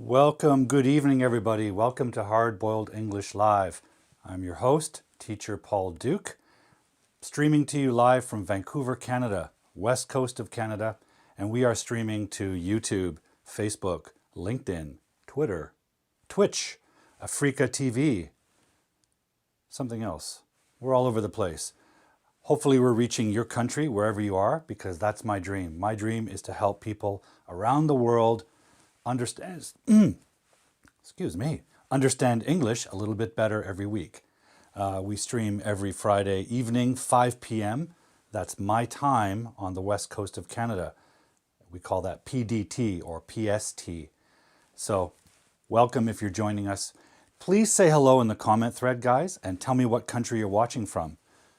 Welcome, good evening, everybody. Welcome to Hard Boiled English Live. I'm your host, Teacher Paul Duke, streaming to you live from Vancouver, Canada, west coast of Canada, and we are streaming to YouTube, Facebook, LinkedIn, Twitter, Twitch, Africa TV, something else. We're all over the place. Hopefully we're reaching your country wherever you are, because that's my dream. My dream is to help people around the world understand English a little bit better every week. We stream every Friday evening, 5 p.m. That's my time on the west coast of Canada. We call that PDT or PST. So welcome if you're joining us. Please say hello in the comment thread, guys, and tell me what country you're watching from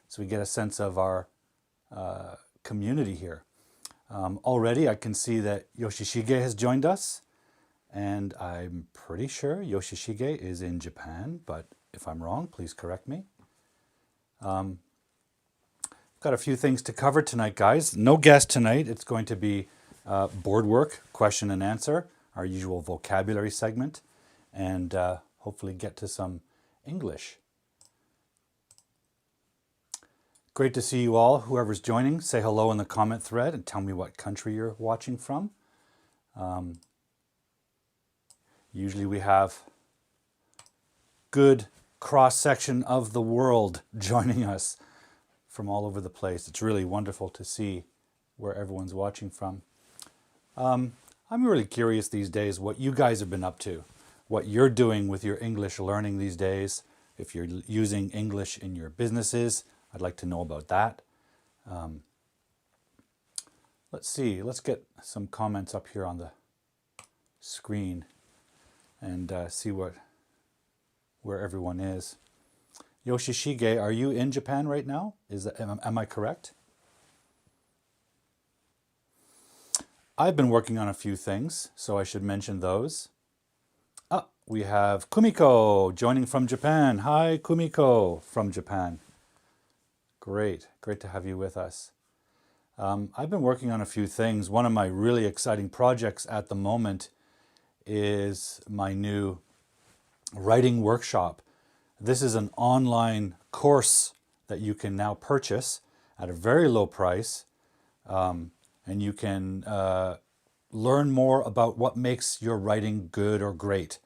so we get a sense of our community here. Already I can see that Yoshishige has joined us. And I'm pretty sure Yoshishige is in Japan, but if I'm wrong, please correct me. Got a few things to cover tonight, guys. No guest tonight. It's going to be board work, question and answer, our usual vocabulary segment, and hopefully get to some English. Great to see you all. Whoever's joining, say hello in the comment thread and tell me what country you're watching from. Usually we have good cross-section of the world joining us from all over the place. It's really wonderful to see where everyone's watching from. I'm really curious these days what you guys have been up to, what you're doing with your English learning these days. If you're using English in your businesses, I'd like to know about that. Let's see, let's get some comments up here on the screen and see where everyone is. Yoshishige, are you in Japan right now? Am I correct? I've been working on a few things, so I should mention those. We have Kumiko joining from Japan. Hi, Kumiko from Japan. Great to have you with us. I've been working on a few things. One of my really exciting projects at the moment is my new writing workshop. This is an online course that you can now purchase at a very low price, and you can learn more about what makes your writing good or great.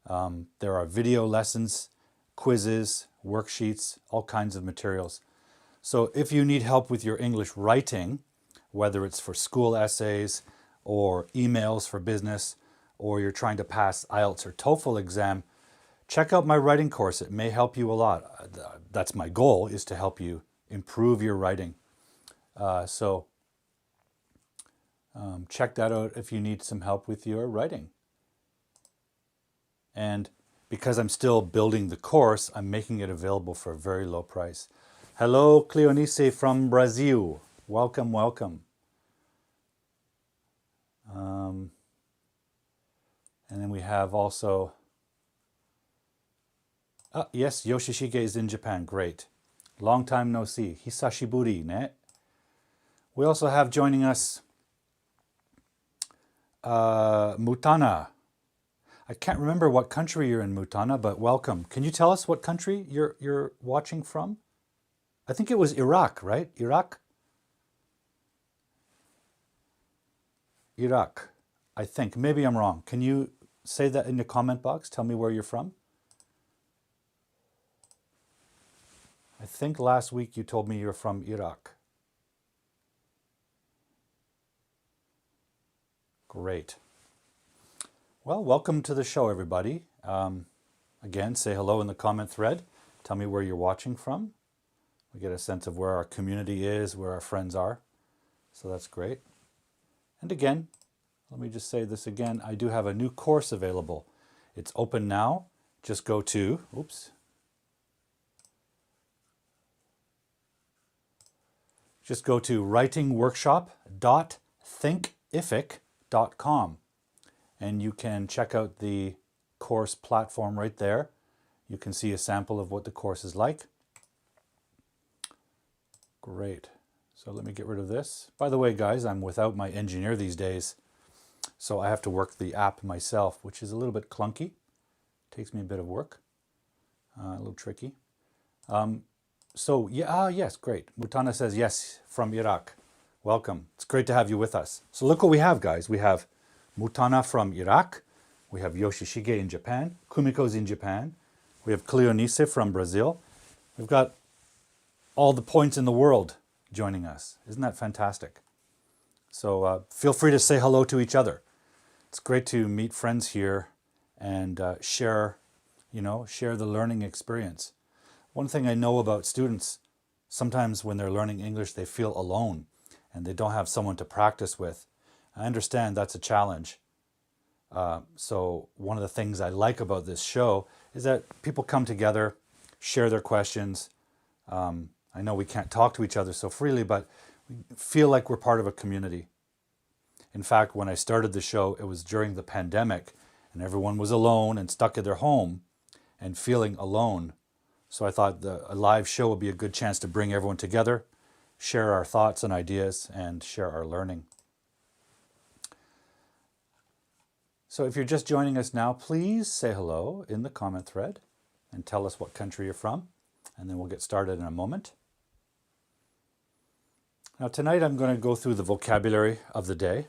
There are video lessons, quizzes, worksheets, all kinds of materials. So if you need help with your English writing, whether it's for school essays or emails for business, or you're trying to pass IELTS or TOEFL exam, check out my writing course. It may help you a lot. That's my goal, is to help you improve your writing. So check that out if you need some help with your writing. And because I'm still building the course, I'm making it available for a very low price. Hello, Cleonice from Brazil. Welcome, welcome. And then we have also, yes, Yoshishige is in Japan. Great. Long time no see. Hisashiburi ne. We also have joining us Mutana. I can't remember what country you're in, Mutana, but welcome. Can you tell us what country you're watching from? I think it was Iraq, right? Iraq? Iraq, I think. Maybe I'm wrong. Can you say that in the comment box? Tell me where you're from. I think last week you told me you're from Iraq. Great. Well, welcome to the show, everybody. Again, say hello in the comment thread. Tell me where you're watching from. We get a sense of where our community is, where our friends are. So that's great. And again, let me just say this again. I do have a new course available. It's open now. Just go to, just go to writingworkshop.thinkific.com. And you can check out the course platform right there. You can see a sample of what the course is like. Great. So let me get rid of this. By the way, guys, I'm without my engineer these days. So I have to work the app myself, which is a little bit clunky. Takes me a bit of work, a little tricky. So yeah, yes, great. Mutana says yes from Iraq. Welcome. It's great to have you with us. So look what we have, guys. We have Mutana from Iraq. We have Yoshishige in Japan. Kumiko's in Japan. We have Cleonice from Brazil. We've got all the points in the world joining us. Isn't that fantastic? So feel free to say hello to each other. It's great to meet friends here and share the learning experience. One thing I know about students, sometimes when they're learning English, they feel alone and they don't have someone to practice with. I understand that's a challenge. So one of the things I like about this show is that people come together, share their questions. I know we can't talk to each other so freely, but we feel like we're part of a community. In fact, when I started the show, it was during the pandemic and everyone was alone and stuck at their home and feeling alone. So I thought a live show would be a good chance to bring everyone together, share our thoughts and ideas, and share our learning. So if you're just joining us now, please say hello in the comment thread and tell us what country you're from, and then we'll get started in a moment. Now tonight I'm going to go through the vocabulary of the day.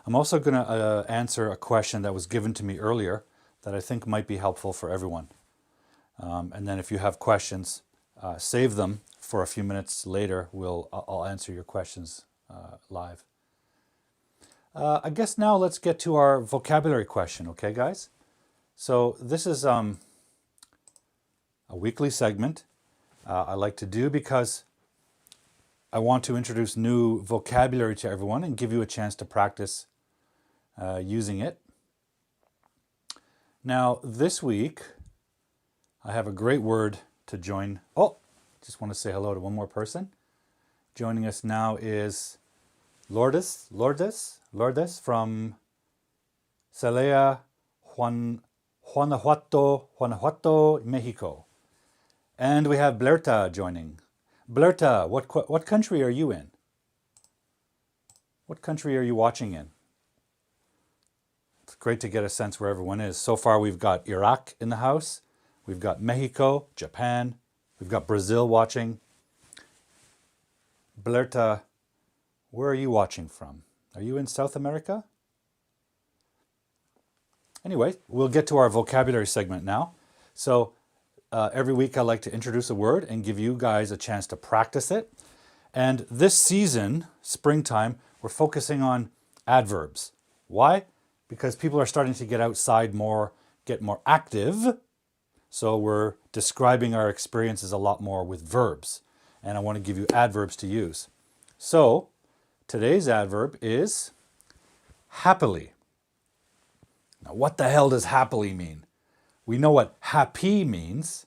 I'm also going to answer a question that was given to me earlier that I think might be helpful for everyone. And then if you have questions, save them for a few minutes later. I'll answer your questions live. I guess now let's get to our vocabulary question, okay guys? So this is a weekly segment I like to do because I want to introduce new vocabulary to everyone and give you a chance to practice using it. Now this week I have a great word to join. Oh, just want to say hello to one more person. Joining us now is Lourdes from Celaya, Guanajuato, Mexico. And we have Blerta joining. Blerta, what country are you in? What country are you watching in? It's great to get a sense where everyone is. So far we've got Iraq in the house. We've got Mexico, Japan. We've got Brazil watching. Blerta, where are you watching from? Are you in South America? Anyway, we'll get to our vocabulary segment now. So every week I like to introduce a word and give you guys a chance to practice it. And this season, springtime, we're focusing on adverbs. Why? Because people are starting to get outside more, get more active. So we're describing our experiences a lot more with verbs. And I want to give you adverbs to use. So today's adverb is happily. Now what the hell does happily mean? We know what happy means,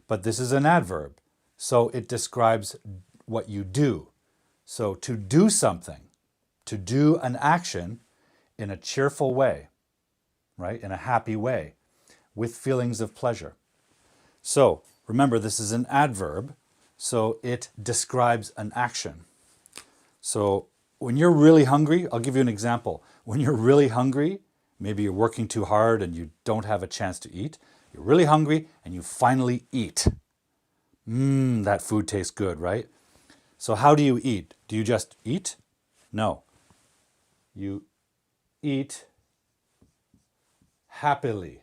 but this is an adverb. So it describes what you do. So to do something, to do an action in a cheerful way, right? In a happy way, with feelings of pleasure. So remember, this is an adverb, so it describes an action. So when you're really hungry, I'll give you an example. When you're really hungry, maybe you're working too hard and you don't have a chance to eat. You're really hungry and you finally eat. That food tastes good, right? So how do you eat? Do you just eat? No. You eat happily.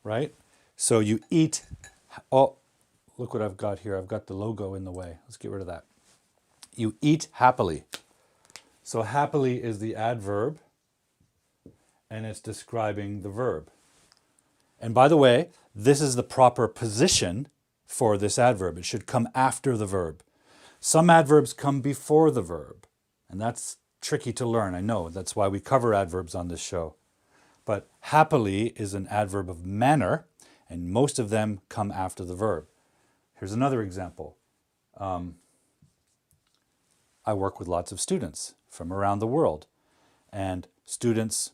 Right? So you eat, oh, look what I've got here. I've got the logo in the way. Let's get rid of that. You eat happily. So happily is the adverb and it's describing the verb. And by the way, this is the proper position for this adverb. It should come after the verb. Some adverbs come before the verb, and that's tricky to learn. I know, that's why we cover adverbs on this show. But happily is an adverb of manner, and most of them come after the verb. Here's another example. I work with lots of students from around the world, and students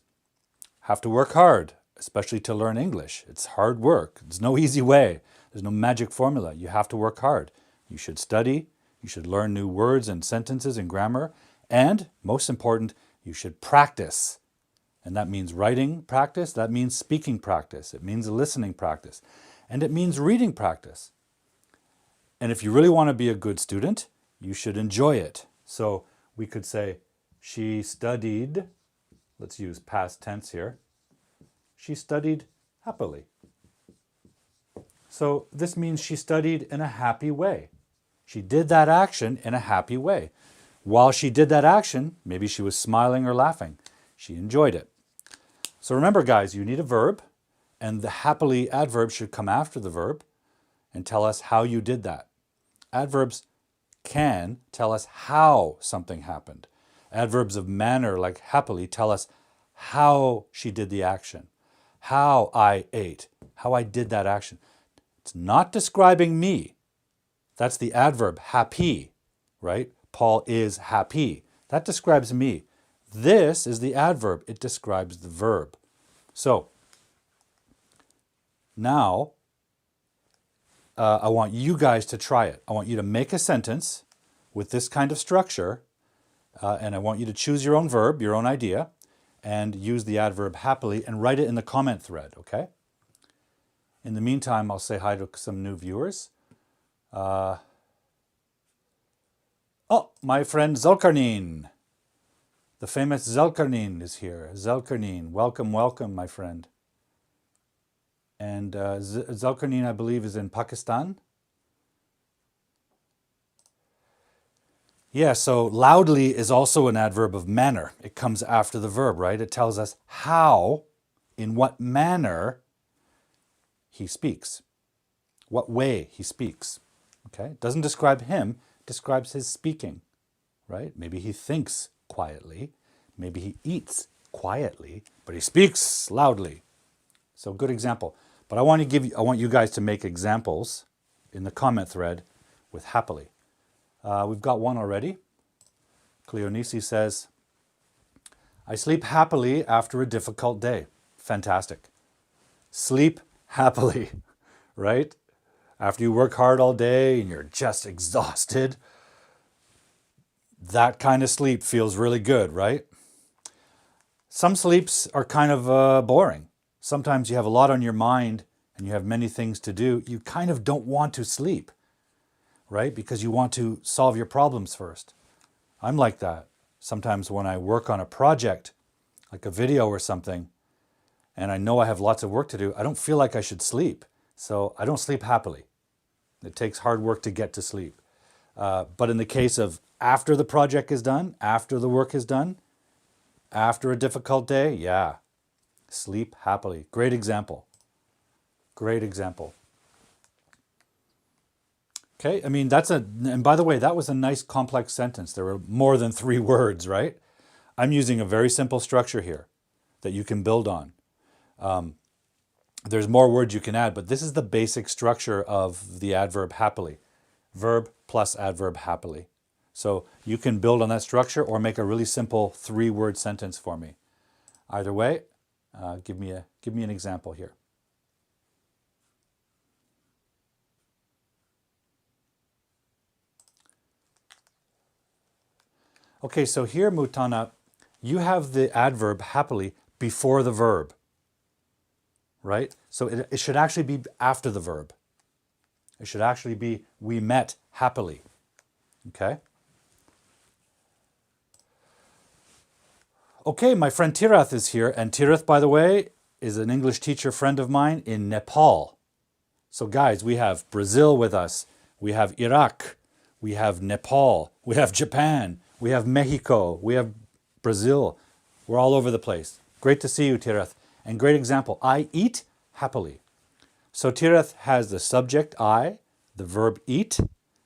have to work hard, especially to learn English. It's hard work. There's no easy way. There's no magic formula. You have to work hard. You should study. You should learn new words and sentences and grammar, And most important, you should practice. And that means writing practice, that means speaking practice, it means listening practice, and it means reading practice. And if you really want to be a good student, you should enjoy it. So we could say, she studied, let's use past tense here, she studied happily. So this means she studied in a happy way. She did that action in a happy way. While she did that action, maybe she was smiling or laughing. She enjoyed it. So remember, guys, you need a verb, and the happily adverb should come after the verb and tell us how you did that. Adverbs can tell us how something happened. Adverbs of manner, like happily, tell us how she did the action, how I ate, how I did that action. It's not describing me. That's the adverb, happy, right? Paul is happy. That describes me. This is the adverb. It describes the verb. So now I want you guys to try it. I want you to make a sentence with this kind of structure, and I want you to choose your own verb, your own idea, and use the adverb happily and write it in the comment thread, okay? In the meantime, I'll say hi to some new viewers. Oh, my friend Zulkarnin. The famous Zulkarnin is here. Zulkarnin, welcome, welcome, my friend. And Zulkarnin, I believe, is in Pakistan. Yeah, so loudly is also an adverb of manner. It comes after the verb, right? It tells us how, in what manner he speaks, what way he speaks. Okay, it doesn't describe him, it describes his speaking, right? Maybe he thinks quietly, maybe he eats quietly, but he speaks loudly. So good example. But I want you guys to make examples in the comment thread with happily. We've got one already. Cleonisi says, I sleep happily after a difficult day. Fantastic. Sleep happily, right? After you work hard all day and you're just exhausted, that kind of sleep feels really good, right? Some sleeps are kind of boring. Sometimes you have a lot on your mind and you have many things to do. You kind of don't want to sleep, right? Because you want to solve your problems first. I'm like that. Sometimes when I work on a project, like a video or something, and I know I have lots of work to do, I don't feel like I should sleep. So I don't sleep happily. It takes hard work to get to sleep. But in the case of after the project is done, after the work is done, after a difficult day, yeah, sleep happily. Great example. Great example. Okay, I mean, and by the way, that was a nice complex sentence. There were more than 3 words, right? I'm using a very simple structure here that you can build on. There's more words you can add, but this is the basic structure of the adverb happily. Verb plus adverb happily. So you can build on that structure or make a really simple 3-word sentence for me. Either way, give me an example here. Okay, so here, Mutana, you have the adverb happily before the verb, right? So it should actually be after the verb. It should actually be, we met happily, okay? Okay, my friend Tirath is here, and Tirath, by the way, is an English teacher friend of mine in Nepal. So guys, we have Brazil with us, we have Iraq, we have Nepal, we have Japan, we have Mexico, we have Brazil. We're all over the place. Great to see you, Tirath. And great example, I eat happily. So Tirath has the subject I, the verb eat,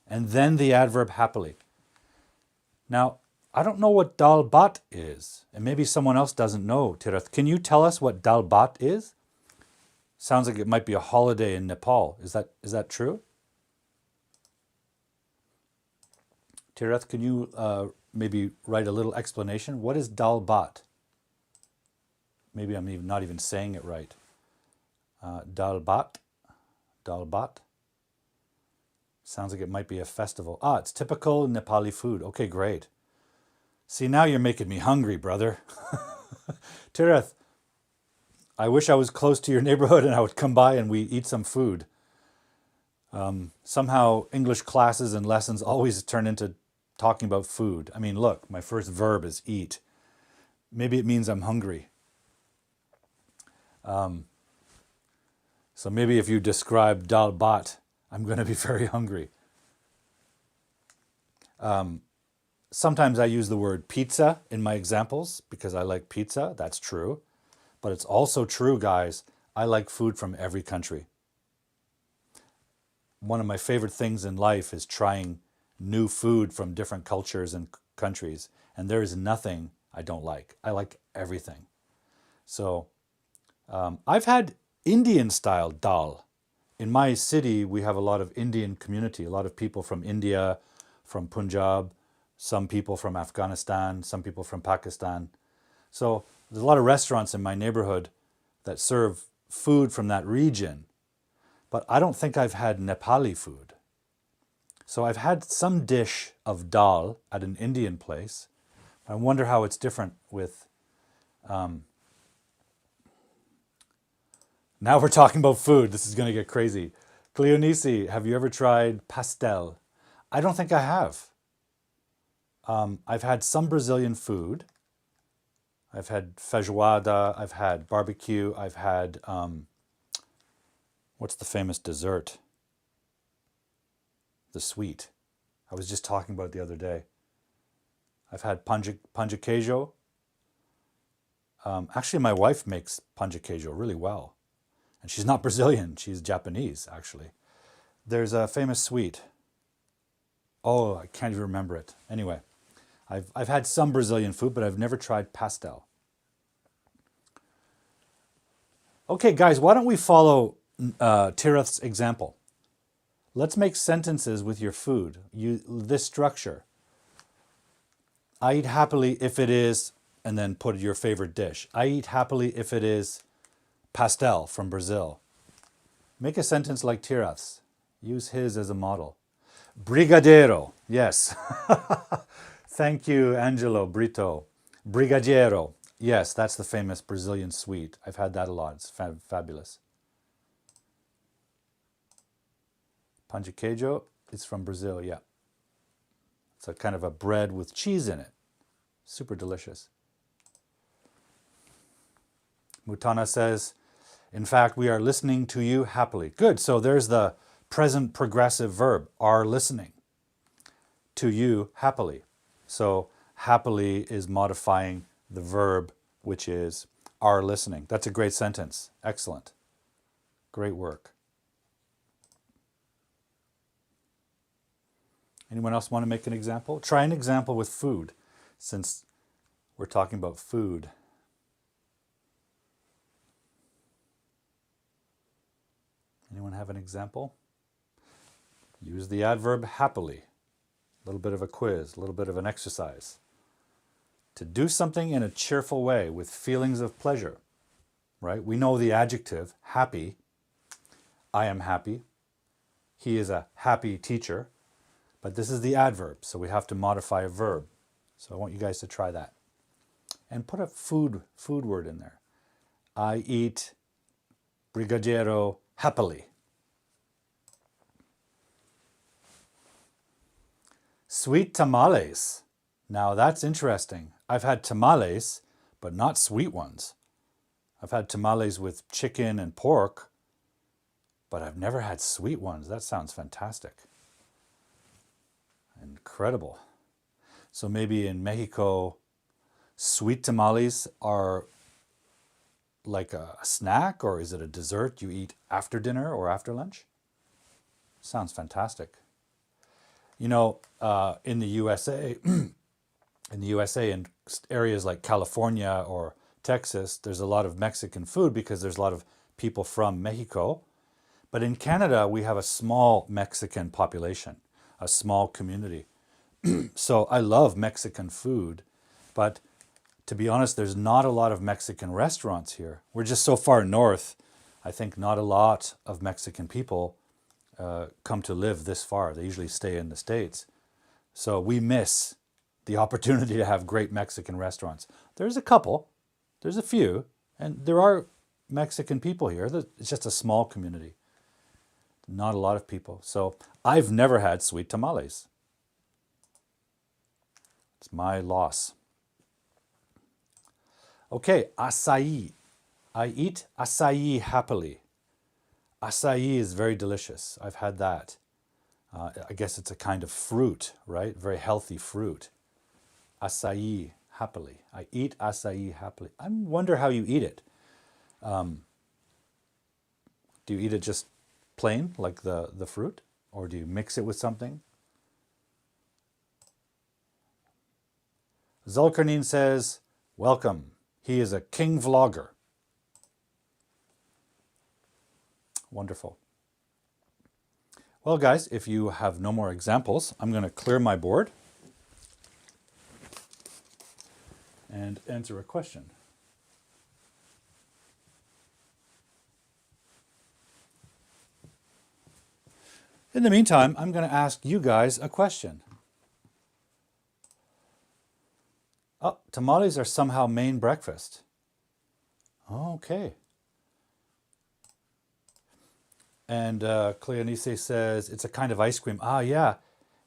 and then the adverb happily. Now, I don't know what dal bhat is, and maybe someone else doesn't know, Tirath. Can you tell us what dal bhat is? Sounds like it might be a holiday in Nepal. Is that true? Tirath, can you maybe write a little explanation? What is dal bhat? Maybe I'm not even saying it right. Dal bhat. Dal bhat. Sounds like it might be a festival. Ah, it's typical Nepali food. Okay, great. See, now you're making me hungry, brother. Tirith, I wish I was close to your neighborhood and I would come by and we eat some food. Somehow English classes and lessons always turn into talking about food. I mean, look, my first verb is eat. Maybe it means I'm hungry. So maybe if you describe dal bhat, I'm going to be very hungry. Sometimes I use the word pizza in my examples because I like pizza. That's true. But it's also true, guys, I like food from every country. One of my favorite things in life is trying new food from different cultures and countries. And there is nothing I don't like. I like everything. So I've had Indian style dal. In my city, we have a lot of Indian community, a lot of people from India, from Punjab, some people from Afghanistan, some people from Pakistan. So there's a lot of restaurants in my neighborhood that serve food from that region, but I don't think I've had Nepali food. So I've had some dish of dal at an Indian place. I wonder how it's different with... Now we're talking about food. This is going to get crazy. Cleonisi, have you ever tried pastel? I don't think I have. I've had some Brazilian food. I've had feijoada, I've had barbecue, I've had, what's the famous dessert? The sweet. I was just talking about it the other day. I've had pão de queijo. Actually, my wife makes pão de queijo really well. And she's not Brazilian, she's Japanese, actually. There's a famous sweet. Oh, I can't even remember it. Anyway, I've had some Brazilian food, but I've never tried pastel. Okay, guys, why don't we follow Tirith's example? Let's make sentences with your food. This structure. I eat happily if it is, and then put your favorite dish. I eat happily if it is pastel from Brazil. Make a sentence like Tirith's. Use his as a model. Brigadeiro. Yes. Thank you, Angelo Brito. Brigadeiro. Yes, that's the famous Brazilian sweet. I've had that a lot. It's fabulous. Pão de queijo is from Brazil, yeah. It's a kind of a bread with cheese in it. Super delicious. Mutana says, in fact, we are listening to you happily. Good, so there's the present progressive verb, are listening to you happily. So happily is modifying the verb, which is are listening. That's a great sentence. Excellent. Great work. Anyone else want to make an example? Try an example with food, since we're talking about food. Anyone have an example? Use the adverb happily. A little bit of a quiz, a little bit of an exercise. To do something in a cheerful way with feelings of pleasure, right? We know the adjective, happy. I am happy. He is a happy teacher. But this is the adverb, so we have to modify a verb. So I want you guys to try that. And put a food word in there. I eat brigadeiro happily. Sweet tamales. Now that's interesting. I've had tamales, but not sweet ones. I've had tamales with chicken and pork, but I've never had sweet ones. That sounds fantastic. Incredible. So maybe in Mexico, sweet tamales are like a snack, or is it a dessert you eat after dinner or after lunch? Sounds fantastic. You know, in the USA, in areas like California or Texas, there's a lot of Mexican food because there's a lot of people from Mexico. But in Canada, we have a small Mexican population, a small community. So I love Mexican food, but to be honest, there's not a lot of Mexican restaurants here. We're just so far north. I think not a lot of Mexican people come to live this far. They usually stay in the States. So we miss the opportunity to have great Mexican restaurants. There's a couple, there's a few, and there are Mexican people here. It's just a small community, not a lot of people. So I've never had sweet tamales. It's my loss. Okay, acai. I eat acai happily. Acai is very delicious. I've had that. I guess it's a kind of fruit, right? Very healthy fruit. Acai happily. I eat acai happily. I wonder how you eat it. Do you eat it just plain, like the fruit? Or do you mix it with something? Zulkarnain says, welcome. He is a king vlogger. Wonderful. Well, guys, if you have no more examples, I'm going to clear my board and answer a question. In the meantime, I'm going to ask you guys a question. Oh, tamales are somehow main breakfast. Okay. And Cleonice says, it's a kind of ice cream. Ah, yeah.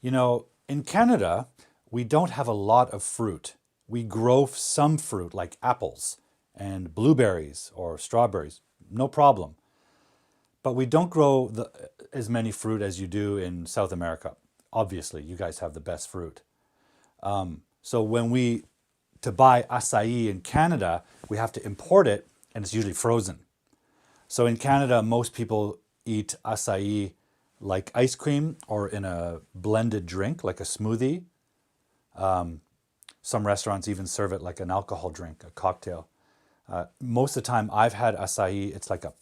You know, in Canada, we don't have a lot of fruit. We grow some fruit, like apples and blueberries or strawberries. No problem. But we don't grow as many fruit as you do in South America. Obviously, you guys have the best fruit. So to buy acai in Canada, we have to import it, and it's usually frozen. So in Canada, most people eat acai like ice cream or in a blended drink, like a smoothie. Some restaurants even serve it like an alcohol drink, a cocktail. Most of the time I've had acai, it's like a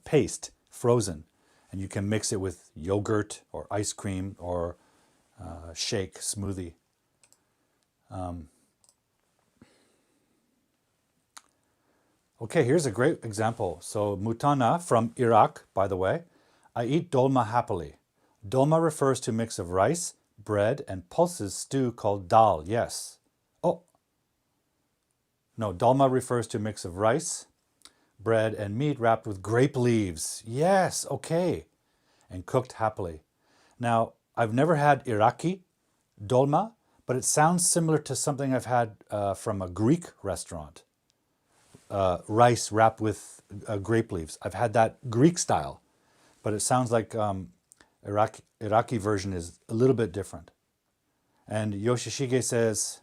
paste, frozen, and you can mix it with yogurt or ice cream or shake, smoothie. Okay, here's a great example. So Mutana from Iraq, by the way, I eat dolma happily. Dolma refers to a mix of rice, bread, and pulses stew called dal. Yes. Oh. No, dolma refers to a mix of rice, bread, and meat wrapped with grape leaves. Yes, okay. And cooked happily. Now, I've never had Iraqi dolma, but it sounds similar to something I've had from a Greek restaurant. Rice wrapped with grape leaves. I've had that Greek style, but it sounds like Iraqi version is a little bit different. And Yoshishige says,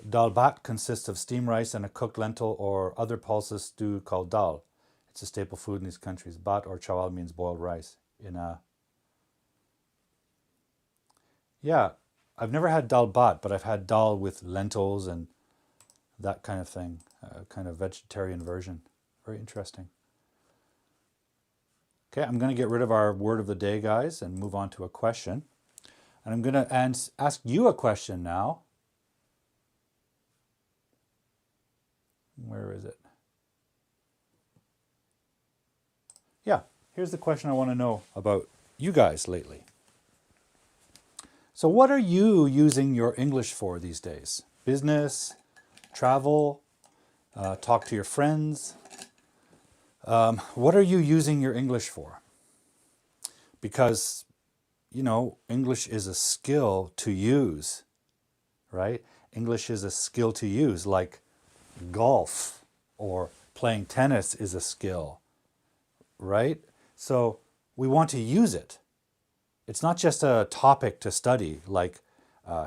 dal bhat consists of steamed rice and a cooked lentil or other pulses stew called dal. It's a staple food in these countries. Bhat or chawal means boiled rice. Yeah, I've never had dal bhat, but I've had dal with lentils and that kind of thing, kind of vegetarian version. Very interesting. Okay, I'm going to get rid of our word of the day, guys, and move on to a question. And I'm going to ask you a question now. Where is it? Yeah, here's the question I want to know about you guys lately. So what are you using your English for these days? Business, travel, talk to your friends. What are you using your English for? Because, you know, English is a skill to use, right? English is a skill to use, like golf or playing tennis is a skill, right? So we want to use it. It's not just a topic to study like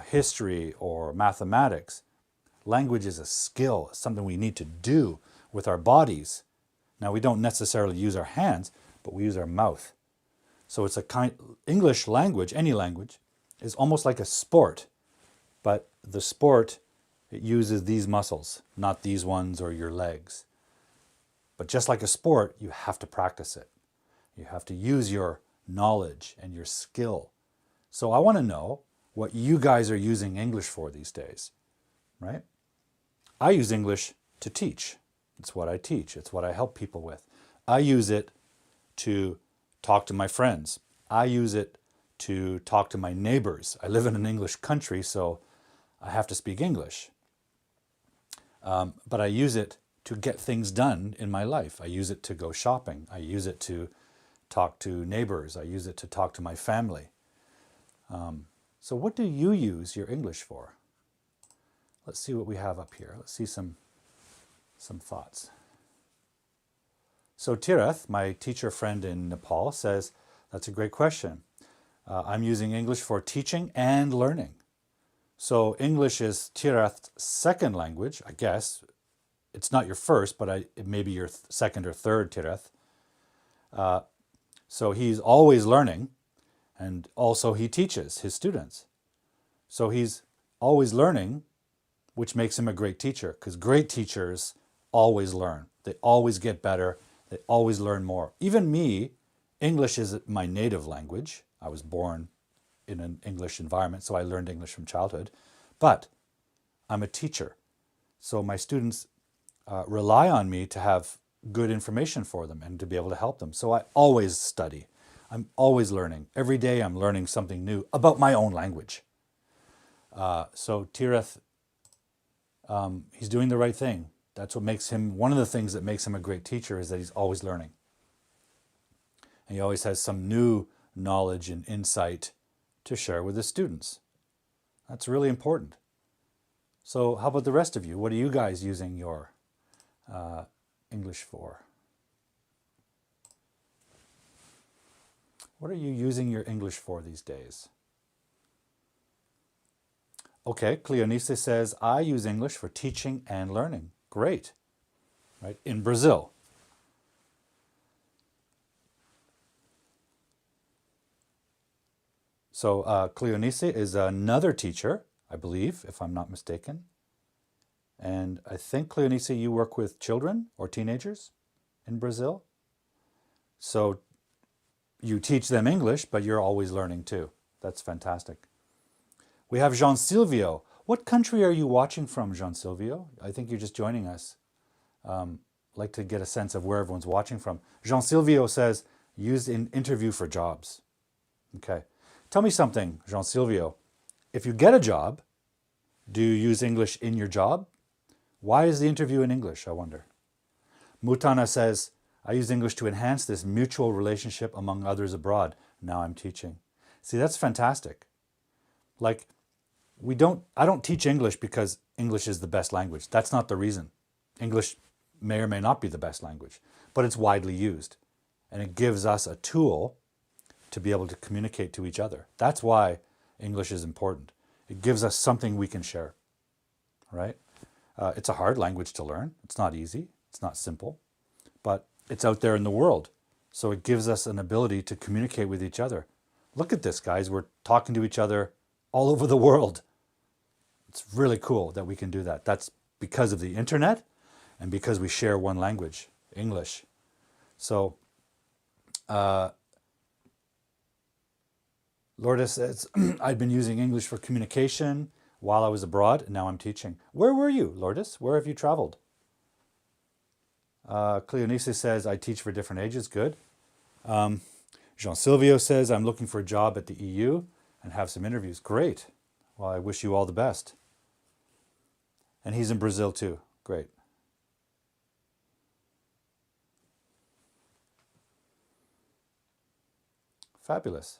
history or mathematics. Language is a skill, something we need to do with our bodies. Now, we don't necessarily use our hands, but we use our mouth. So it's English language, any language, is almost like a sport. But the sport, it uses these muscles, not these ones or your legs. But just like a sport, you have to practice it. You have to use your knowledge and your skill. So I want to know what you guys are using English for these days, right? I use English to teach. It's what I teach. It's what I help people with. I use it to talk to my friends. I use it to talk to my neighbors. I live in an English country, so I have to speak English. But I use it to get things done in my life. I use it to go shopping. I use it to talk to neighbors. I use it to talk to my family. So what do you use your English for? Let's see what we have up here. Let's see some thoughts. So Tirath, my teacher friend in Nepal, says, that's a great question. I'm using English for teaching and learning. So English is Tirath's second language, I guess. It's not your first, but it may be your second or third, Tirath. So he's always learning, and also he teaches his students. So he's always learning, which makes him a great teacher, because great teachers always learn. They always get better. They always learn more. Even me, English is my native language. I was born in an English environment, so I learned English from childhood. But I'm a teacher, so my students rely on me to have good information for them and to be able to help them. So I always study. I'm always learning. Every day I'm learning something new about my own language. So Tirath, he's doing the right thing. That's what makes him, one of the things that makes him a great teacher is that he's always learning. And he always has some new knowledge and insight to share with his students. That's really important. So how about the rest of you? What are you guys using your English for? What are you using your English for these days? Okay, Cleonice says, I use English for teaching and learning. Great, right? In Brazil. So Cleonice is another teacher, I believe, if I'm not mistaken. And I think, Cleonice, you work with children or teenagers in Brazil. So you teach them English, but you're always learning too. That's fantastic. We have Jean Silvio. What country are you watching from, Jean Silvio? I think you're just joining us. I'd like to get a sense of where everyone's watching from. Jean Silvio says, used in interview for jobs. Okay. Tell me something, Jean Silvio. If you get a job, do you use English in your job? Why is the interview in English, I wonder? Mutana says, I use English to enhance this mutual relationship among others abroad. Now I'm teaching. See, that's fantastic. Like, I don't teach English because English is the best language. That's not the reason. English may or may not be the best language, but it's widely used. And it gives us a tool to be able to communicate to each other. That's why English is important. It gives us something we can share, right? It's a hard language to learn. It's not easy. It's not simple, but it's out there in the world. So it gives us an ability to communicate with each other. Look at this, guys. We're talking to each other all over the world. It's really cool that we can do that. That's because of the internet and because we share one language, English. So Lourdes says, I'd been using English for communication while I was abroad, and now I'm teaching. Where were you, Lourdes? Where have you traveled? Cleonice says, I teach for different ages. Good. Jean Silvio says, I'm looking for a job at the EU and have some interviews. Great. Well, I wish you all the best. And he's in Brazil too. Great. Fabulous.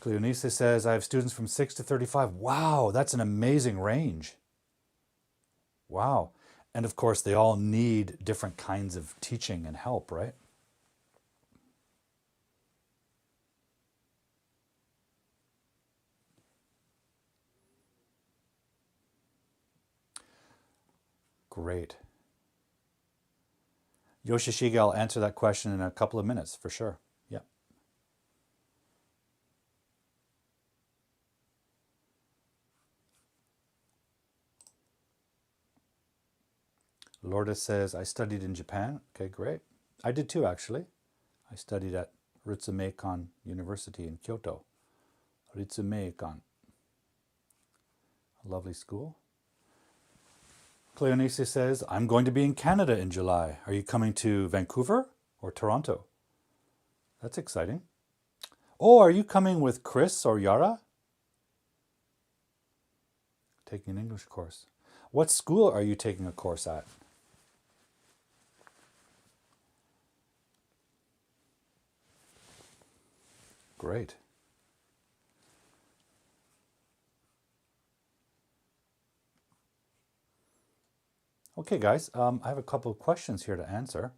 Cleonice says, I have students from 6 to 35. Wow, that's an amazing range. Wow. And of course, they all need different kinds of teaching and help, right? Great. Yoshishige, I'll answer that question in a couple of minutes, for sure. Yeah. Lourdes says, I studied in Japan. Okay, great. I did too, actually. I studied at Ritsumeikan University in Kyoto. Ritsumeikan. A lovely school. Cleonice says, I'm going to be in Canada in July. Are you coming to Vancouver or Toronto? That's exciting. Oh, are you coming with Chris or Yara? Taking an English course. What school are you taking a course at? Great. Okay, guys, I have a couple of questions here to answer.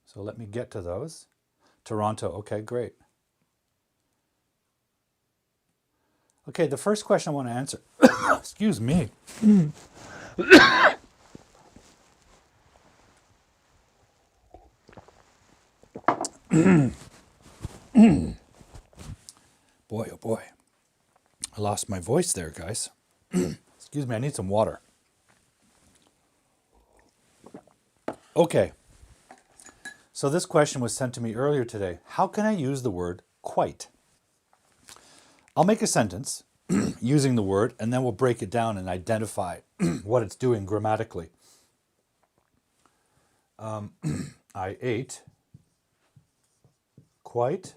So let me get to those. Toronto, okay, great. Okay, the first question I want to answer, excuse me. Boy, oh boy. I lost my voice there, guys. Excuse me, I need some water. Okay. So this question was sent to me earlier today. How can I use the word quite? I'll make a sentence using the word, and then we'll break it down and identify what it's doing grammatically. I ate quite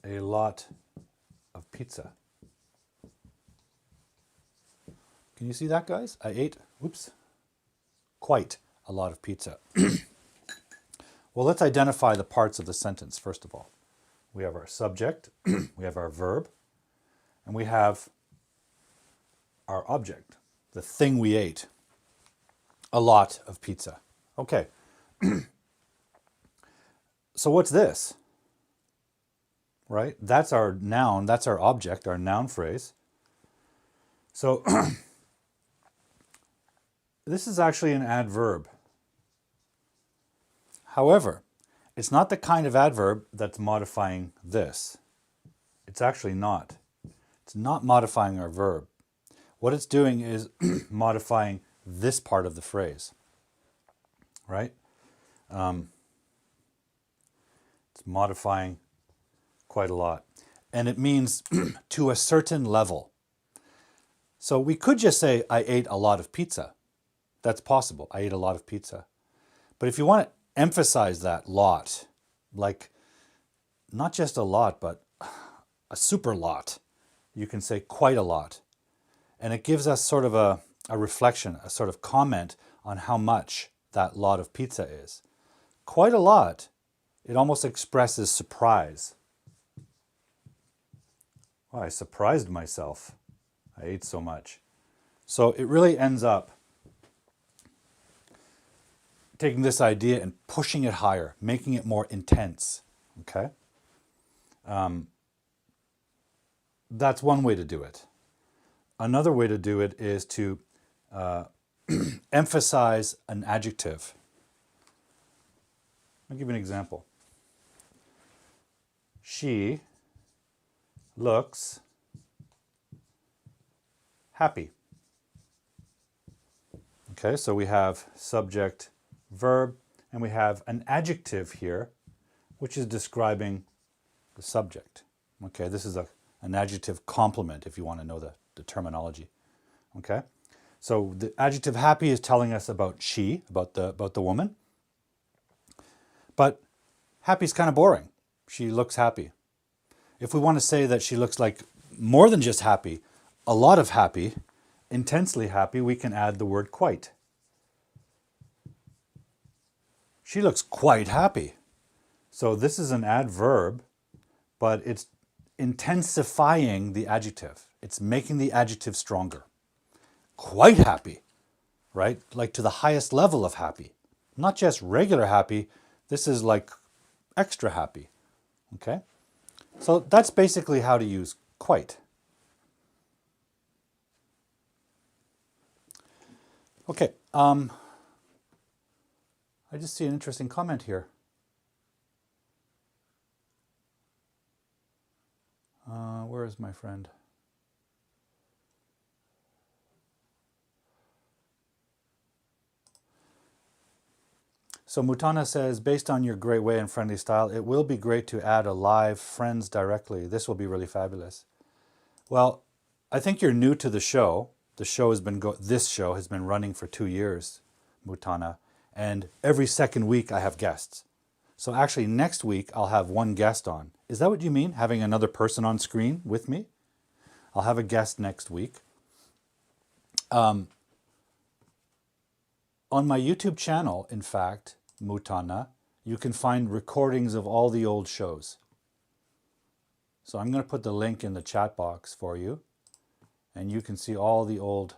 a lot of pizza. Can you see that, guys? I ate, quite a lot of pizza. Well, let's identify the parts of the sentence, first of all. We have our subject, we have our verb, and we have our object, the thing we ate. A lot of pizza. Okay. So what's this? Right? That's our noun, that's our object, our noun phrase. So this is actually an adverb. However, it's not the kind of adverb that's modifying this. It's actually not. It's not modifying our verb. What it's doing is modifying this part of the phrase, right? It's modifying quite a lot. And it means to a certain level. So we could just say, I ate a lot of pizza. That's possible. I ate a lot of pizza. But if you want to emphasize that lot, like not just a lot, but a super lot, you can say quite a lot. And it gives us sort of a reflection, a sort of comment on how much that lot of pizza is. Quite a lot, it almost expresses surprise. Well, I surprised myself. I ate so much. So it really ends up taking this idea and pushing it higher, making it more intense, okay? That's one way to do it. Another way to do it is to emphasize an adjective. I'll give you an example. She looks happy. Okay, so we have subject, verb, and we have an adjective here, which is describing the subject. Okay, this is an adjective complement, if you want to know the terminology. Okay, so the adjective happy is telling us about she, about the woman. But happy is kind of boring. She looks happy. If we want to say that she looks like more than just happy, a lot of happy, intensely happy, we can add the word quite. She looks quite happy. So this is an adverb, but it's intensifying the adjective. It's making the adjective stronger. Quite happy, right? Like to the highest level of happy. Not just regular happy, this is like extra happy, okay? So that's basically how to use quite. Okay, I just see an interesting comment here. Where is my friend? So Mutana says, based on your great way and friendly style, it will be great to add a live friends directly. This will be really fabulous. Well, I think you're new to the show. The show has been this show has been running for 2 years, Mutana, and every second week I have guests. So actually next week I'll have one guest on. Is that what you mean? Having another person on screen with me? I'll have a guest next week. On my YouTube channel, in fact, Mutana, you can find recordings of all the old shows. So I'm going to put the link in the chat box for you, and you can see all the old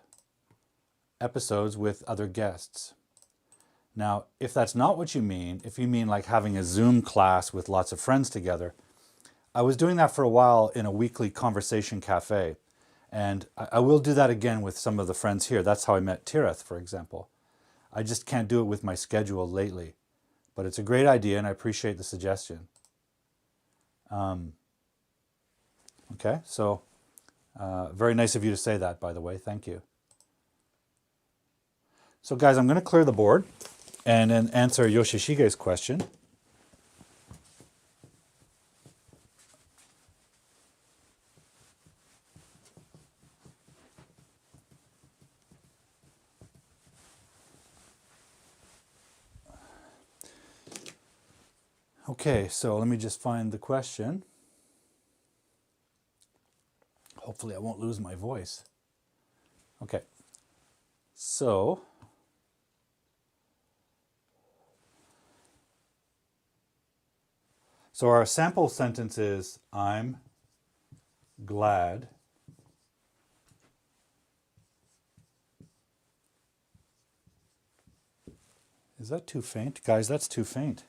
episodes with other guests. Now, if that's not what you mean, if you mean like having a Zoom class with lots of friends together, I was doing that for a while in a weekly conversation cafe. And I will do that again with some of the friends here. That's how I met Tirith, for example. I just can't do it with my schedule lately. But it's a great idea, and I appreciate the suggestion. Okay, so very nice of you to say that, by the way. Thank you. So guys, I'm going to clear the board and then answer Yoshishige's question. Okay, so let me just find the question. Hopefully I won't lose my voice. Okay, so our sample sentence is, I'm glad Is that too faint? Guys, that's too faint.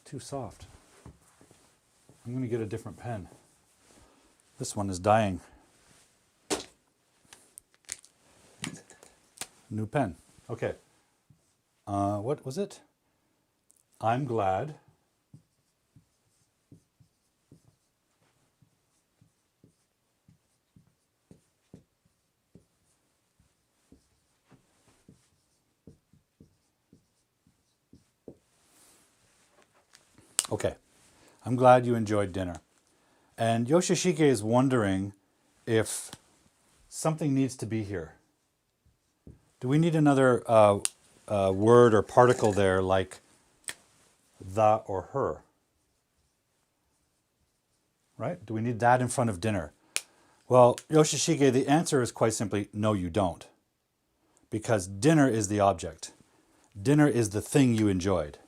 Too soft. I'm going to get a different pen. This one is dying. New pen. Okay. What was it? I'm glad Okay. I'm glad you enjoyed dinner. And Yoshishige is wondering if something needs to be here. Do we need another word or particle there like the or her? Right? Do we need that in front of dinner? Well, Yoshishige, the answer is quite simply, no, you don't. Because dinner is the object. Dinner is the thing you enjoyed.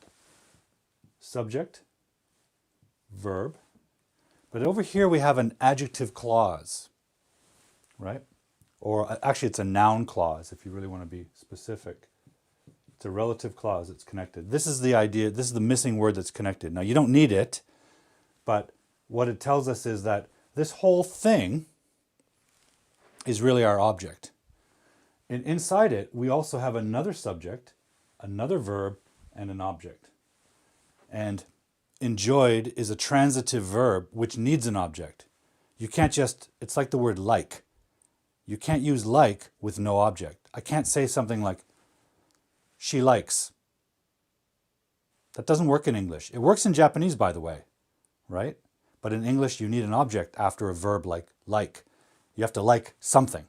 Subject, verb. But over here we have an adjective clause, right? Or actually it's a noun clause if you really want to be specific. It's a relative clause that's connected. This is the idea, this is the missing word that's connected. Now you don't need it, but what it tells us is that this whole thing is really our object. And inside it, we also have another subject, another verb, and an object. And enjoyed is a transitive verb which needs an object. You can't just, it's like the word like. You can't use like with no object. I can't say something like, she likes. That doesn't work in English. It works in Japanese, by the way, right? But in English, you need an object after a verb like like. You have to like something.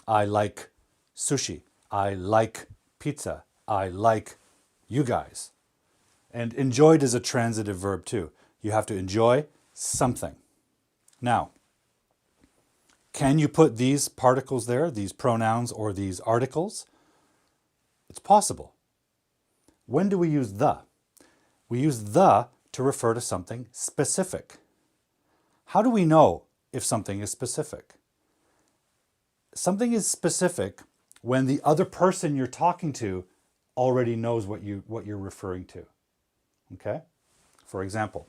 I like sushi. I like pizza. I like you guys. And enjoyed is a transitive verb too. You have to enjoy something. Now, can you put these particles there, these pronouns or these articles? It's possible. When do we use the? We use the to refer to something specific. How do we know if something is specific? Something is specific when the other person you're talking to already knows what you're referring to. Okay? For example,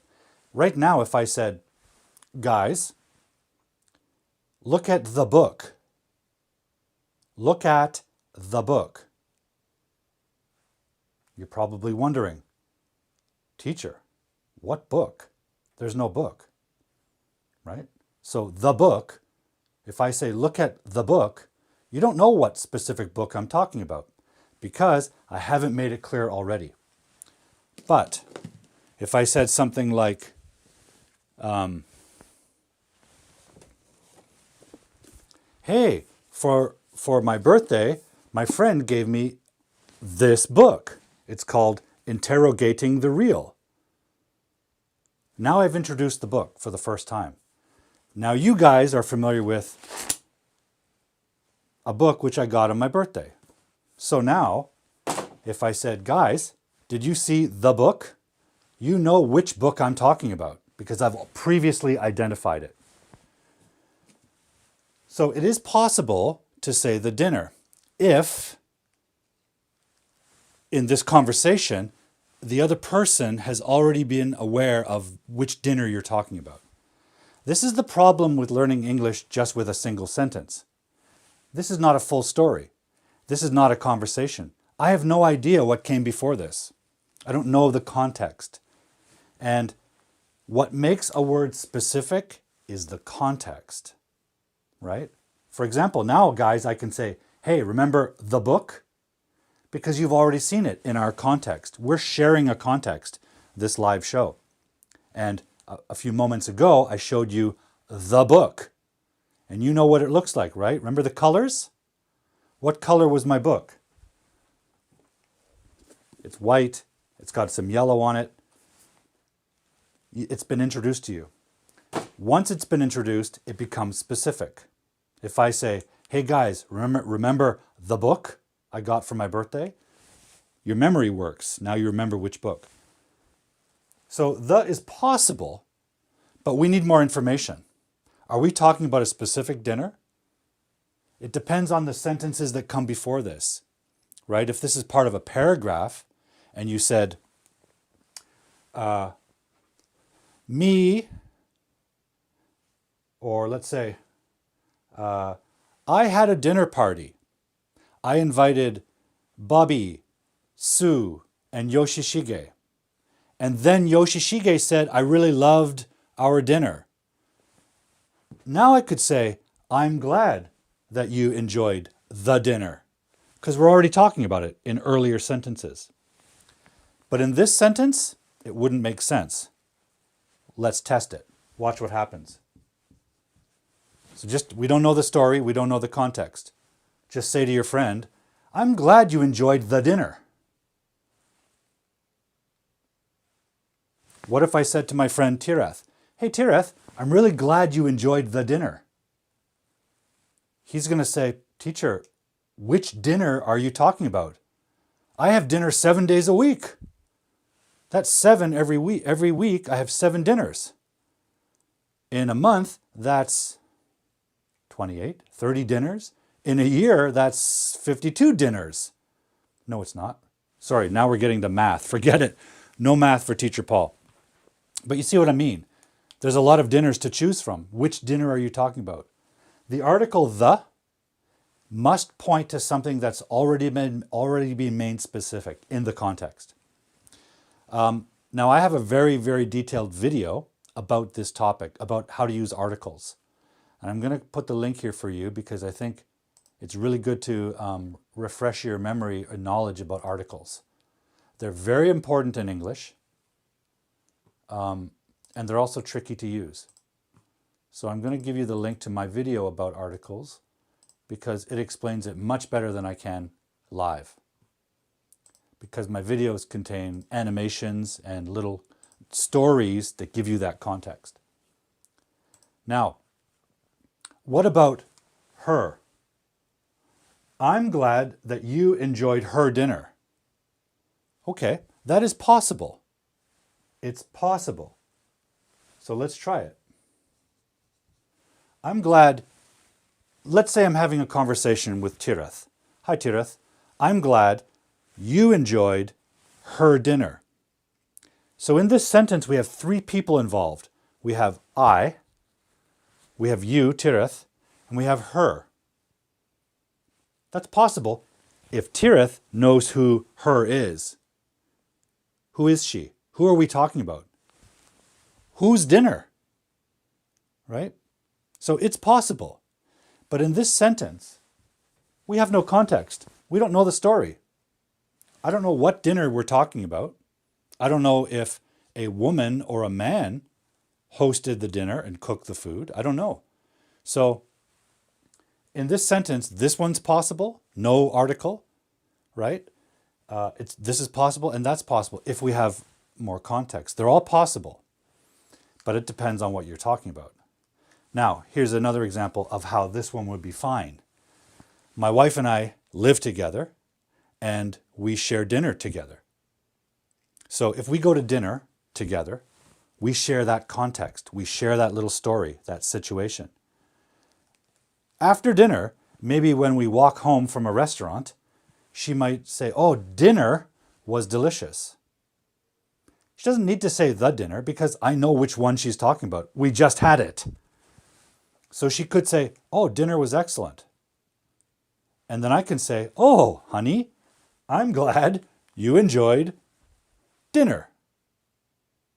right now if I said, guys, look at the book. Look at the book. You're probably wondering, teacher, what book? There's no book, right? So the book, if I say look at the book, you don't know what specific book I'm talking about because I haven't made it clear already. But if I said something like, hey, for my birthday, my friend gave me this book. It's called interrogating the real. Now I've introduced the book for the first time. Now you guys are familiar with a book which I got on my birthday. So now, if I said, guys, did you see the book? You know which book I'm talking about because I've previously identified it. So it is possible to say the dinner if, in this conversation, the other person has already been aware of which dinner you're talking about. This is the problem with learning English just with a single sentence. This is not a full story. This is not a conversation. I have no idea what came before this. I don't know the context. And what makes a word specific is the context, right? For example, now, guys, I can say, hey, remember the book? Because you've already seen it in our context. We're sharing a context, this live show. And a few moments ago, I showed you the book. And you know what it looks like, right? Remember the colors? What color was my book? It's white. It's got some yellow on it. It's been introduced to you. Once it's been introduced, it becomes specific. If I say, hey guys, remember the book I got for my birthday? Your memory works. Now you remember which book. So the is possible, but we need more information. Are we talking about a specific dinner? It depends on the sentences that come before this, right? If this is part of a paragraph and you said, me, or let's say, I had a dinner party. I invited Bobby, Sue, and Yoshishige. And then Yoshishige said, I really loved our dinner. Now I could say, I'm glad that you enjoyed the dinner, because we're already talking about it in earlier sentences. But in this sentence, it wouldn't make sense. Let's test it. Watch what happens. So we don't know the story, we don't know the context. Just say to your friend, I'm glad you enjoyed the dinner. What if I said to my friend Tireth, hey Tireth, I'm really glad you enjoyed the dinner. He's going to say, teacher, which dinner are you talking about? I have dinner 7 days a week. That's 7 every week. Every week I have 7 dinners. In a month, that's 28, 30 dinners. In a year, that's 52 dinners. No, it's not. Sorry, now we're getting to math. Forget it. No math for Teacher Paul. But you see what I mean. There's a lot of dinners to choose from. Which dinner are you talking about? The article the must point to something that's already been made specific in the context. Now I have a very, very detailed video about this topic, about how to use articles. And I'm going to put the link here for you because I think it's really good to refresh your memory and knowledge about articles. They're very important in English, and they're also tricky to use. So I'm going to give you the link to my video about articles because it explains it much better than I can live. Because my videos contain animations and little stories that give you that context. Now, what about her? I'm glad that you enjoyed her dinner. Okay, that is possible. It's possible. So let's try it. I'm glad, let's say I'm having a conversation with Tireth. Hi Tireth, I'm glad you enjoyed her dinner. So in this sentence, we have 3 people involved. We have I, we have you, Tireth, and we have her. That's possible if Tireth knows who her is. Who is she? Who are we talking about? Whose dinner? Right? So it's possible. But in this sentence, we have no context. We don't know the story. I don't know what dinner we're talking about. I don't know if a woman or a man hosted the dinner and cooked the food. I don't know. So in this sentence, this one's possible. No article, right? This is possible and that's possible if we have more context. They're all possible, but it depends on what you're talking about. Now, here's another example of how this one would be fine. My wife and I live together and we share dinner together. So if we go to dinner together, we share that context. We share that little story, that situation. After dinner, maybe when we walk home from a restaurant, she might say, oh, dinner was delicious. She doesn't need to say the dinner because I know which one she's talking about. We just had it. So she could say, oh, dinner was excellent. And then I can say, oh, honey, I'm glad you enjoyed dinner.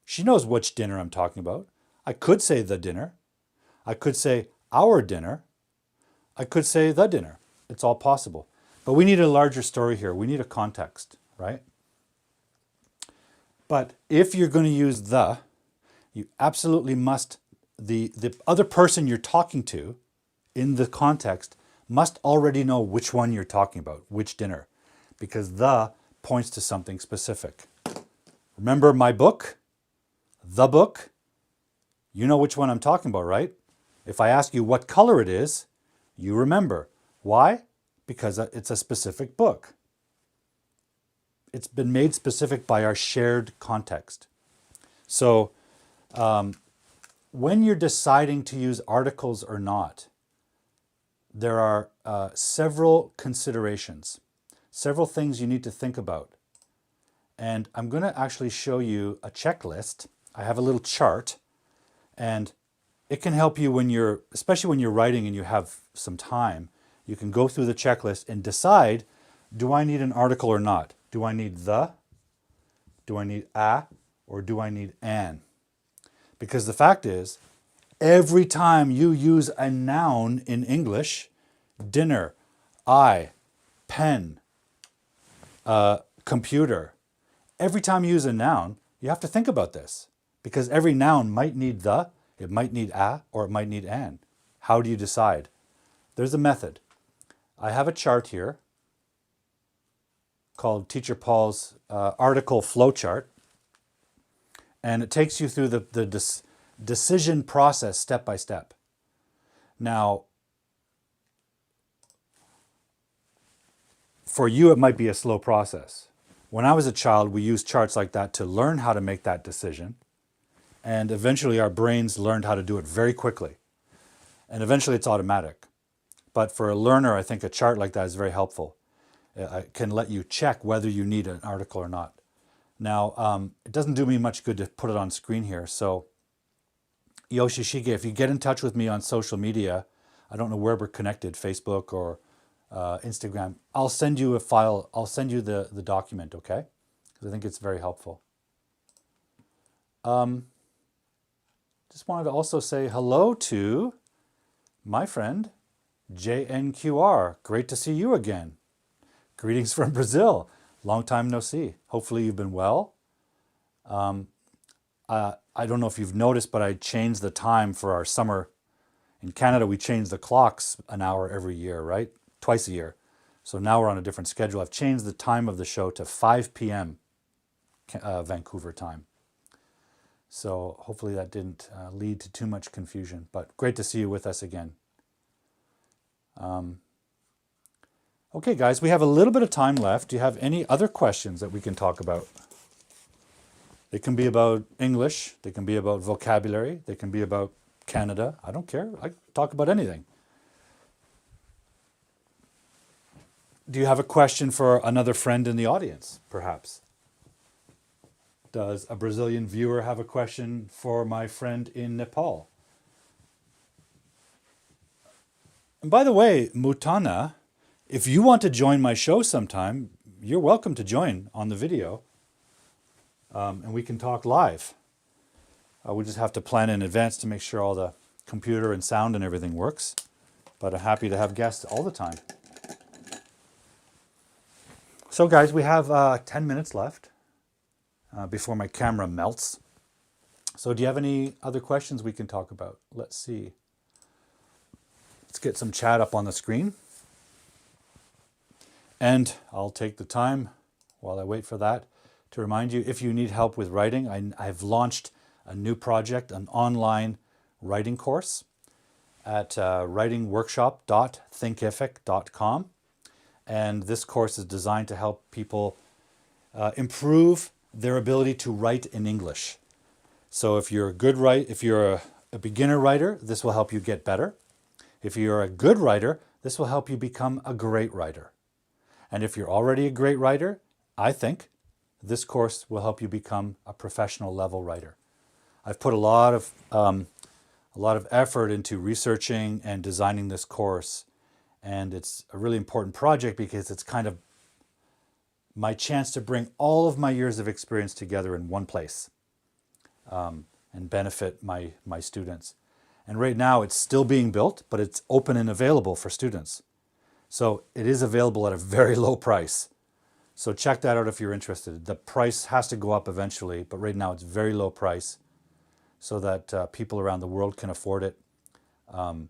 She knows which dinner I'm talking about. I could say the dinner. I could say our dinner. I could say the dinner. It's all possible. But we need a larger story here. We need a context, right? But if you're going to use the, you absolutely must, the other person you're talking to in the context must already know which one you're talking about, which dinner, because the points to something specific. Remember my book? The book? You know which one I'm talking about, right? If I ask you what color it is, you remember. Why? Because it's a specific book. It's been made specific by our shared context. So when you're deciding to use articles or not, there are several considerations, several things you need to think about. And I'm going to actually show you a checklist. I have a little chart, and it can help you when you're, especially when you're writing and you have some time, you can go through the checklist and decide, do I need an article or not? Do I need the? Do I need a? Or do I need an? Because the fact is, every time you use a noun in English, dinner, I, pen, computer, every time you use a noun, you have to think about this. Because every noun might need the, it might need a, or it might need an. How do you decide? There's a method. I have a chart here called Teacher Paul's article flowchart. And it takes you through the decision process step by step. Now, for you, it might be a slow process. When I was a child, we used charts like that to learn how to make that decision. And eventually our brains learned how to do it very quickly. And eventually it's automatic. But for a learner, I think a chart like that is very helpful. It can let you check whether you need an article or not. Now, it doesn't do me much good to put it on screen here. So, Yoshishige, if you get in touch with me on social media, I don't know where we're connected, Facebook or Instagram, I'll send you a file. I'll send you the document, okay? Because I think it's very helpful. Just wanted to also say hello to my friend, JNQR. Great to see you again. Greetings from Brazil. Long time no see. Hopefully you've been well. I don't know if you've noticed, but I changed the time for our summer. In Canada, we change the clocks an hour every year, right? Twice a year. So now we're on a different schedule. I've changed the time of the show to 5 p.m. Vancouver time. So hopefully that didn't lead to too much confusion, but great to see you with us again. Okay, guys, we have a little bit of time left. Do you have any other questions that we can talk about? They can be about English. They can be about vocabulary. They can be about Canada. I don't care. I talk about anything. Do you have a question for another friend in the audience, perhaps? Does a Brazilian viewer have a question for my friend in Nepal? And by the way, Mutana, if you want to join my show sometime, you're welcome to join on the video. And we can talk live. We just have to plan in advance to make sure all the computer and sound and everything works. But I'm happy to have guests all the time. So guys, we have 10 minutes left before my camera melts. So do you have any other questions we can talk about? Let's see. Let's get some chat up on the screen. And I'll take the time while I wait for that, to remind you, if you need help with writing, I've launched a new project, an online writing course at writingworkshop.thinkific.com. And this course is designed to help people improve their ability to write in English. So if you're a beginner writer, this will help you get better. If you're a good writer, this will help you become a great writer. And if you're already a great writer, I think this course will help you become a professional level writer. I've put a lot of effort into researching and designing this course, and it's a really important project because it's kind of my chance to bring all of my years of experience together in one place and benefit my students. And right now it's still being built, but it's open and available for students. So it is available at a very low price. So check that out if you're interested. The price has to go up eventually, but right now it's very low price so that people around the world can afford it. And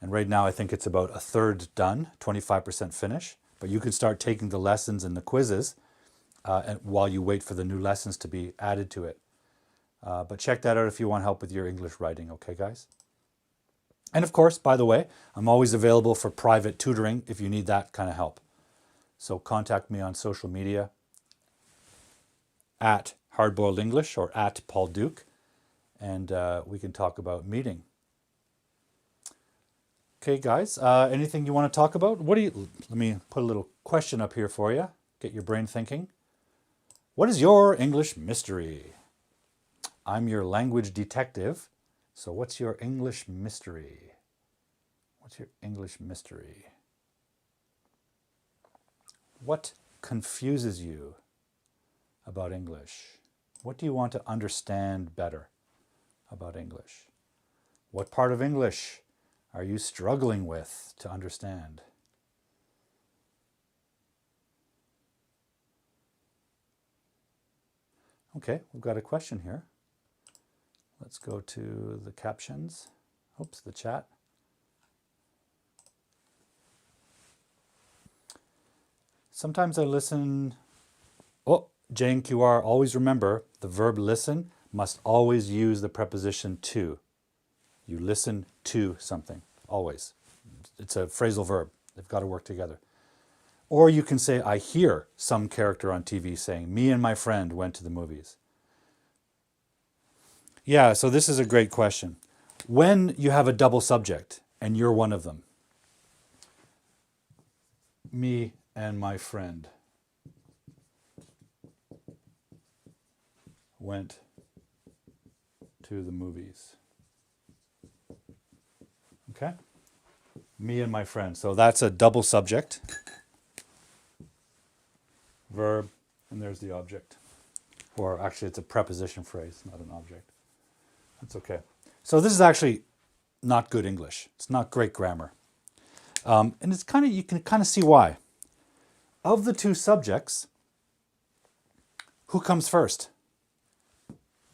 right now I think it's about a third done, 25% finish. But you can start taking the lessons and the quizzes and while you wait for the new lessons to be added to it. But check that out if you want help with your English writing, okay guys? And of course, by the way, I'm always available for private tutoring if you need that kind of help. So contact me on social media at Hardboiled English or at Paul Duke, and we can talk about meeting. Okay, guys, anything you want to talk about? Let me put a little question up here for you. Get your brain thinking. What is your English mystery? I'm your language detective. So what's your English mystery? What's your English mystery? What confuses you about English? What do you want to understand better about English? What part of English are you struggling with to understand? Okay, we've got a question here. Let's go to the captions. Oops, the chat. Sometimes I listen. Oh, JNQR, always remember the verb listen must always use the preposition to. You listen to something, always. It's a phrasal verb. They've got to work together. Or you can say, I hear some character on TV saying, me and my friend went to the movies. Yeah, so this is a great question. When you have a double subject, and you're one of them, me and my friend went to the movies. Okay? Me and my friend. So that's a double subject. Verb, and there's the object. Or actually, it's a preposition phrase, not an object. That's okay. So this is actually not good English. It's not great grammar. And it's you can kind of see why. Of the two subjects, who comes first?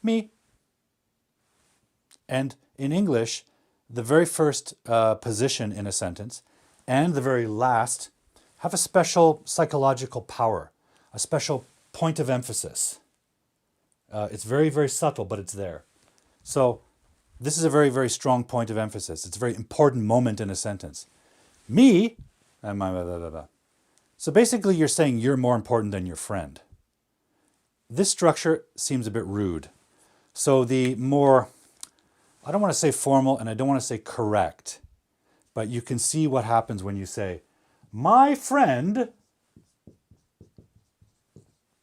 Me. And in English, the very first position in a sentence and the very last have a special psychological power, a special point of emphasis. It's very, very subtle, but it's there. So this is a very, very strong point of emphasis. It's a very important moment in a sentence. Me, blah, blah, blah, blah. So basically you're saying you're more important than your friend. This structure seems a bit rude. So the more, I don't want to say formal and I don't want to say correct, but you can see what happens when you say, my friend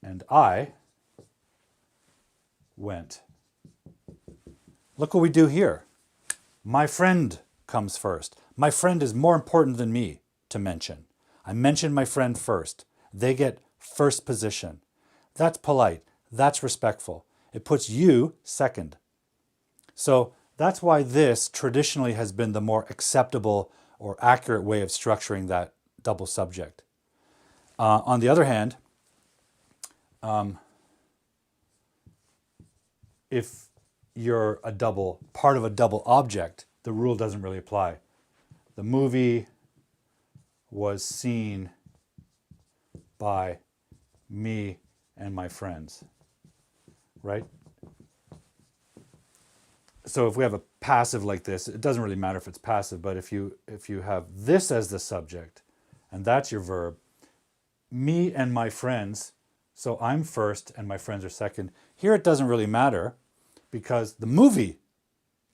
and I went. Look what we do here. My friend comes first. My friend is more important than me to mention. I mention my friend first. They get first position. That's polite. That's respectful. It puts you second. So that's why this traditionally has been the more acceptable or accurate way of structuring that double subject. On the other hand, if you're part of a double object, the rule doesn't really apply. The movie was seen by me and my friends, right? So if we have a passive like this, it doesn't really matter if it's passive, but if you have this as the subject, and that's your verb, me and my friends, so I'm first and my friends are second. Here it doesn't really matter because the movie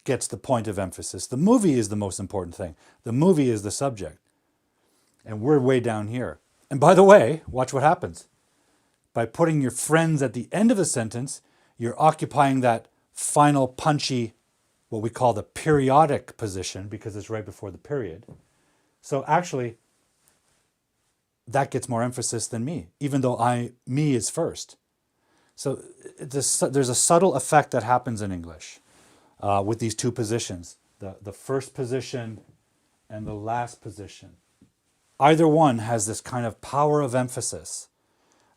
gets the point of emphasis. The movie is the most important thing. The movie is the subject. And we're way down here. And by the way, watch what happens. By putting your friends at the end of the sentence, you're occupying that final punchy, what we call the periodic position, because it's right before the period. So actually, that gets more emphasis than me, even though me is first. So there's a subtle effect that happens in English with these two positions, the first position and the last position. Either one has this kind of power of emphasis.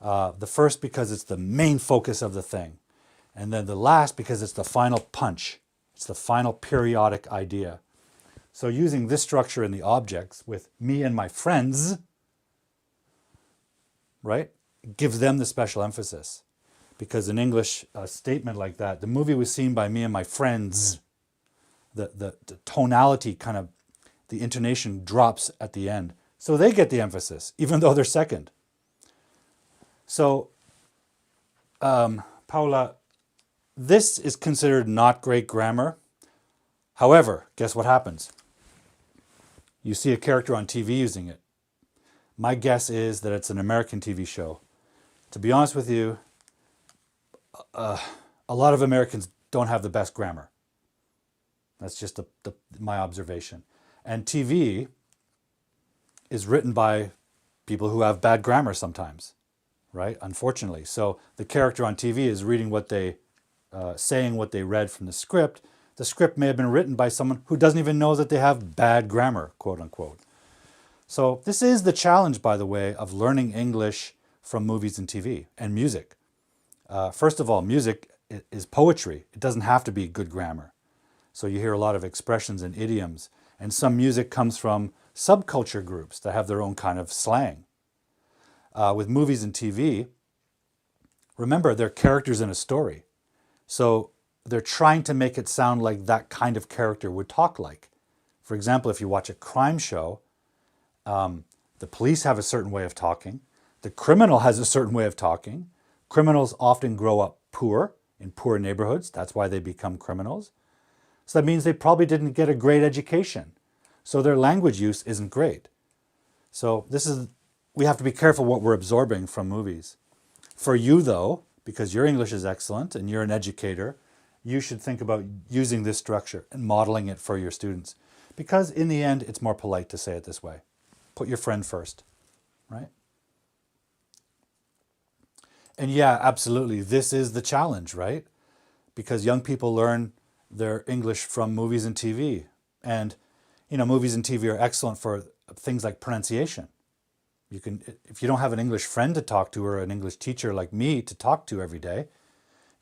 The first because it's the main focus of the thing, and then the last because it's the final punch. It's the final periodic idea. So using this structure in the objects with me and my friends, right, gives them the special emphasis. Because in English, a statement like that, the movie was seen by me and my friends, the tonality kind of, the intonation drops at the end. So they get the emphasis, even though they're second. So, Paula, this is considered not great grammar. However, guess what happens? You see a character on TV using it. My guess is that it's an American TV show. To be honest with you, a lot of Americans don't have the best grammar. That's just my observation. And TV is written by people who have bad grammar sometimes, right? Unfortunately. So the character on TV is reading what they, saying what they read from the script. The script may have been written by someone who doesn't even know that they have bad grammar, quote unquote. So this is the challenge, by the way, of learning English from movies and TV and music. First of all, music is poetry. It doesn't have to be good grammar. So you hear a lot of expressions and idioms. And some music comes from subculture groups that have their own kind of slang. With movies and TV, remember, they're characters in a story. So they're trying to make it sound like that kind of character would talk like. For example, if you watch a crime show, the police have a certain way of talking. The criminal has a certain way of talking. Criminals often grow up poor, in poor neighborhoods. That's why they become criminals. So that means they probably didn't get a great education. So their language use isn't great. So we have to be careful what we're absorbing from movies. For you though, because your English is excellent and you're an educator, you should think about using this structure and modeling it for your students. Because in the end, it's more polite to say it this way. Put your friend first, right? And yeah, absolutely, this is the challenge, right? Because young people learn their English from movies and TV. And, movies and TV are excellent for things like pronunciation. You can, if you don't have an English friend to talk to or an English teacher like me to talk to every day,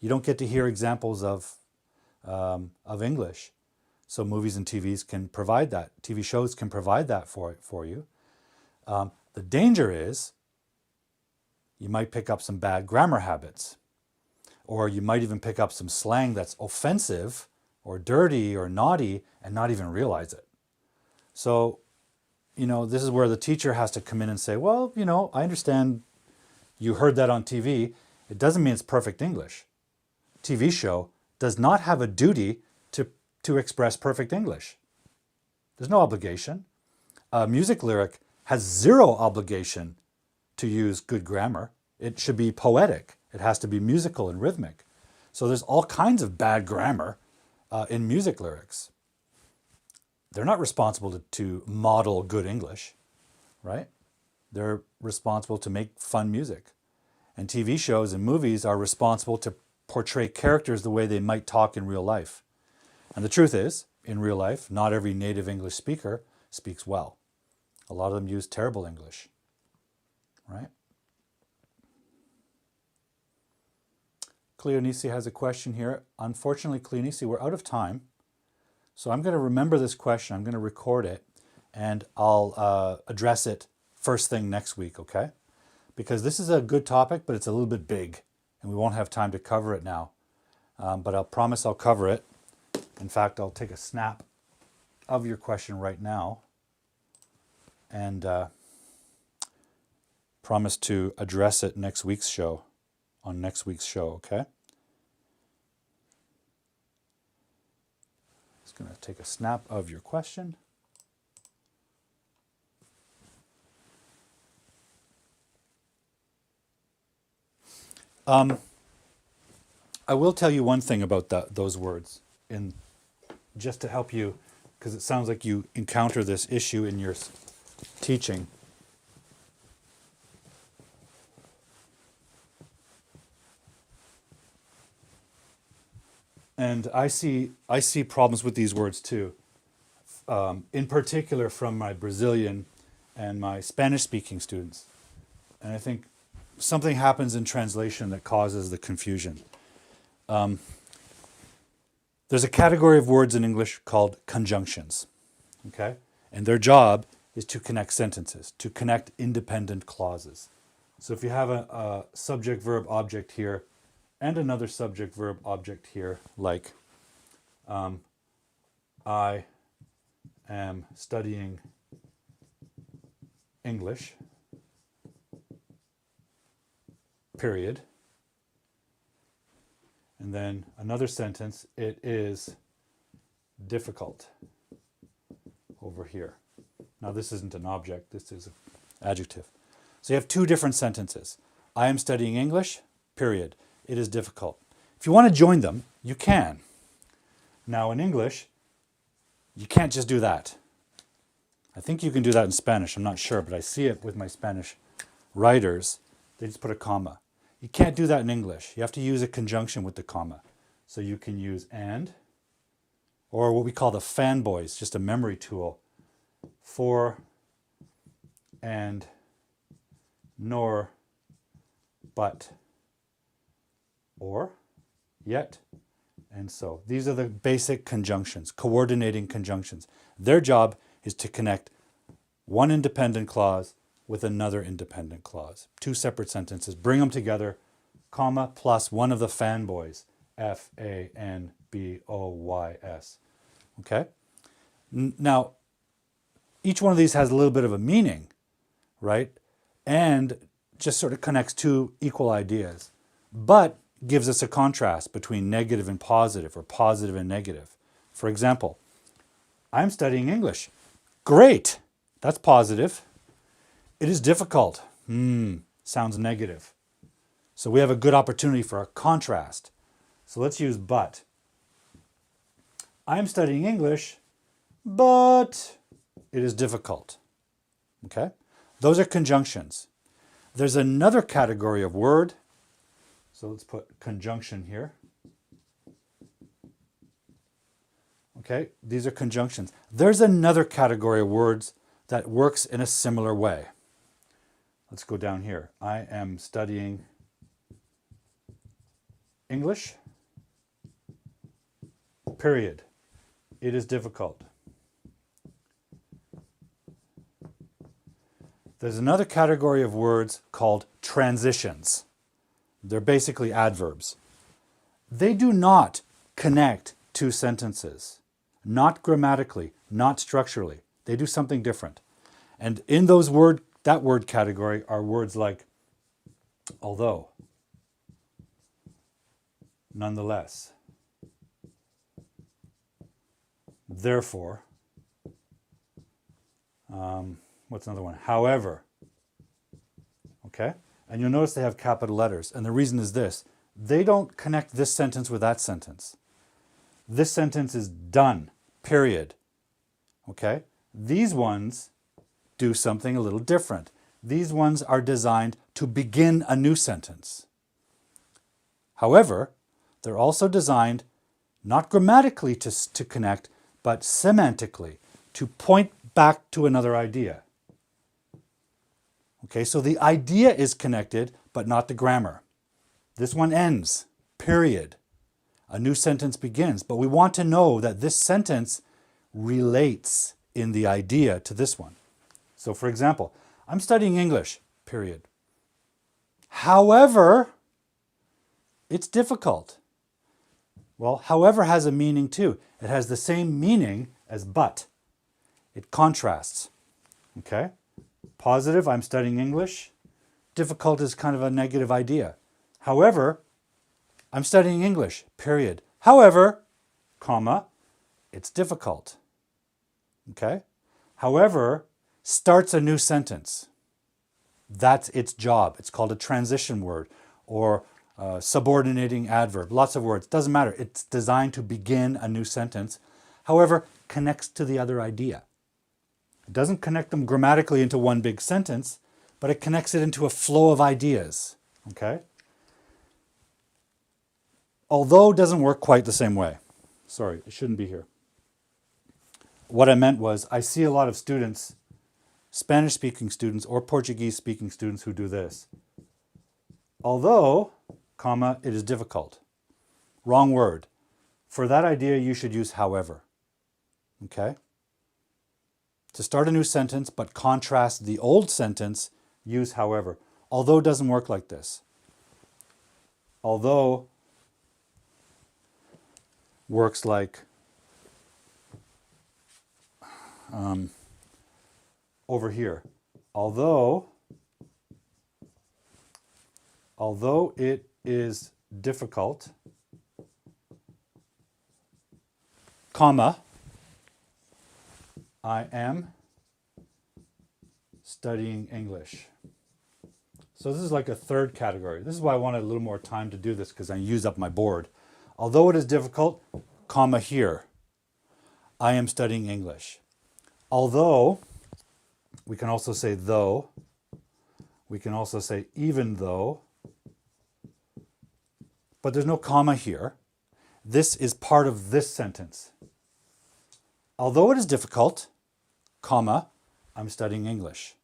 you don't get to hear examples of English. So movies and TVs can provide that. TV shows can provide that for you. The danger is you might pick up some bad grammar habits, or you might even pick up some slang that's offensive or dirty or naughty and not even realize it. So, this is where the teacher has to come in and say, well, I understand you heard that on TV. It doesn't mean it's perfect English. TV show does not have a duty to express perfect English. There's no obligation. A music lyric has zero obligation to use good grammar. It should be poetic. It has to be musical and rhythmic. So there's all kinds of bad grammar in music lyrics. They're not responsible to model good English, right? They're responsible to make fun music. And TV shows and movies are responsible to portray characters the way they might talk in real life. And the truth is, in real life, not every native English speaker speaks well. A lot of them use terrible English, right? Cleonice has a question here. Unfortunately, Cleonice, we're out of time. So I'm going to remember this question. I'm going to record it, and I'll address it first thing next week, okay? because this is a good topic, but it's a little bit big, and we won't have time to cover it now. But I'll promise I'll cover it. In fact, I'll take a snap of your question right now and promise to address it next week's show, on next week's show, okay? Just going to take a snap of your question. I will tell you one thing about those words, just to help you, because it sounds like you encounter this issue in your teaching. And I see problems with these words too, in particular from my Brazilian and my Spanish-speaking students. And I think something happens in translation that causes the confusion. There's a category of words in English called conjunctions, okay? And their job is to connect sentences, to connect independent clauses. So if you have a subject, verb, object here, and another subject, verb, object here, like I am studying English, period. And then another sentence, it is difficult over here. Now this isn't an object, this is an adjective. So you have two different sentences. I am studying English, period. It is difficult. If you want to join them, you can. Now in English, you can't just do that. I think you can do that in Spanish, I'm not sure, but I see it with my Spanish writers. They just put a comma. You can't do that in English. You have to use a conjunction with the comma. So you can use and, or what we call the FANBOYS, just a memory tool, for, and, nor, but, or, yet, and so. These are the basic conjunctions, coordinating conjunctions. Their job is to connect one independent clause with another independent clause. Two separate sentences. Bring them together, comma, plus one of the FANBOYS. F-A-N-B-O-Y-S. Okay? Now, each one of these has a little bit of a meaning, right? And just sort of connects two equal ideas, but gives us a contrast between negative and positive, or positive and negative. For example, I'm studying English. Great! That's positive. It is difficult. Sounds negative. So we have a good opportunity for a contrast. So let's use but. I'm studying English, but it is difficult. Okay? Those are conjunctions. There's another category of word. So let's put conjunction here. Okay? These are conjunctions. There's another category of words that works in a similar way. Let's go down here. I am studying English, period. It is difficult. There's another category of words called transitions. They're basically adverbs. They do not connect two sentences, not grammatically, not structurally. They do something different. And in that word category are words like although, nonetheless, therefore, what's another one? However, okay? And you'll notice they have capital letters. And the reason is this. They don't connect this sentence with that sentence. This sentence is done, period. Okay? These ones do something a little different. These ones are designed to begin a new sentence. However, they're also designed not grammatically to connect, but semantically, to point back to another idea. Okay, so the idea is connected, but not the grammar. This one ends, period. A new sentence begins, but we want to know that this sentence relates in the idea to this one. So for example, I'm studying English, period. However, it's difficult. Well, however has a meaning too. It has the same meaning as but. It contrasts. Okay? Positive, I'm studying English. Difficult is kind of a negative idea. However, I'm studying English, period. However, comma, it's difficult. Okay? However, starts a new sentence. That's its job. It's called a transition word or subordinating adverb. Lots of words. Doesn't matter. It's designed to begin a new sentence. However, connects to the other idea. It doesn't connect them grammatically into one big sentence, but it connects it into a flow of ideas. Okay? Although doesn't work quite the same way. Sorry, it shouldn't be here. What I meant was I see a lot of students, Spanish-speaking students or Portuguese-speaking students who do this. Although, comma, it is difficult. Wrong word. For that idea, you should use however. Okay? To start a new sentence but contrast the old sentence, use however. Although doesn't work like this. Although works like over here. Although it is difficult, comma, I am studying English. So this is like a third category. This is why I wanted a little more time to do this because I use up my board. Although it is difficult, comma here, I am studying English. Although, we can also say though, we can also say even though, but there's no comma here. This is part of this sentence. Although it is difficult, comma, I'm studying English.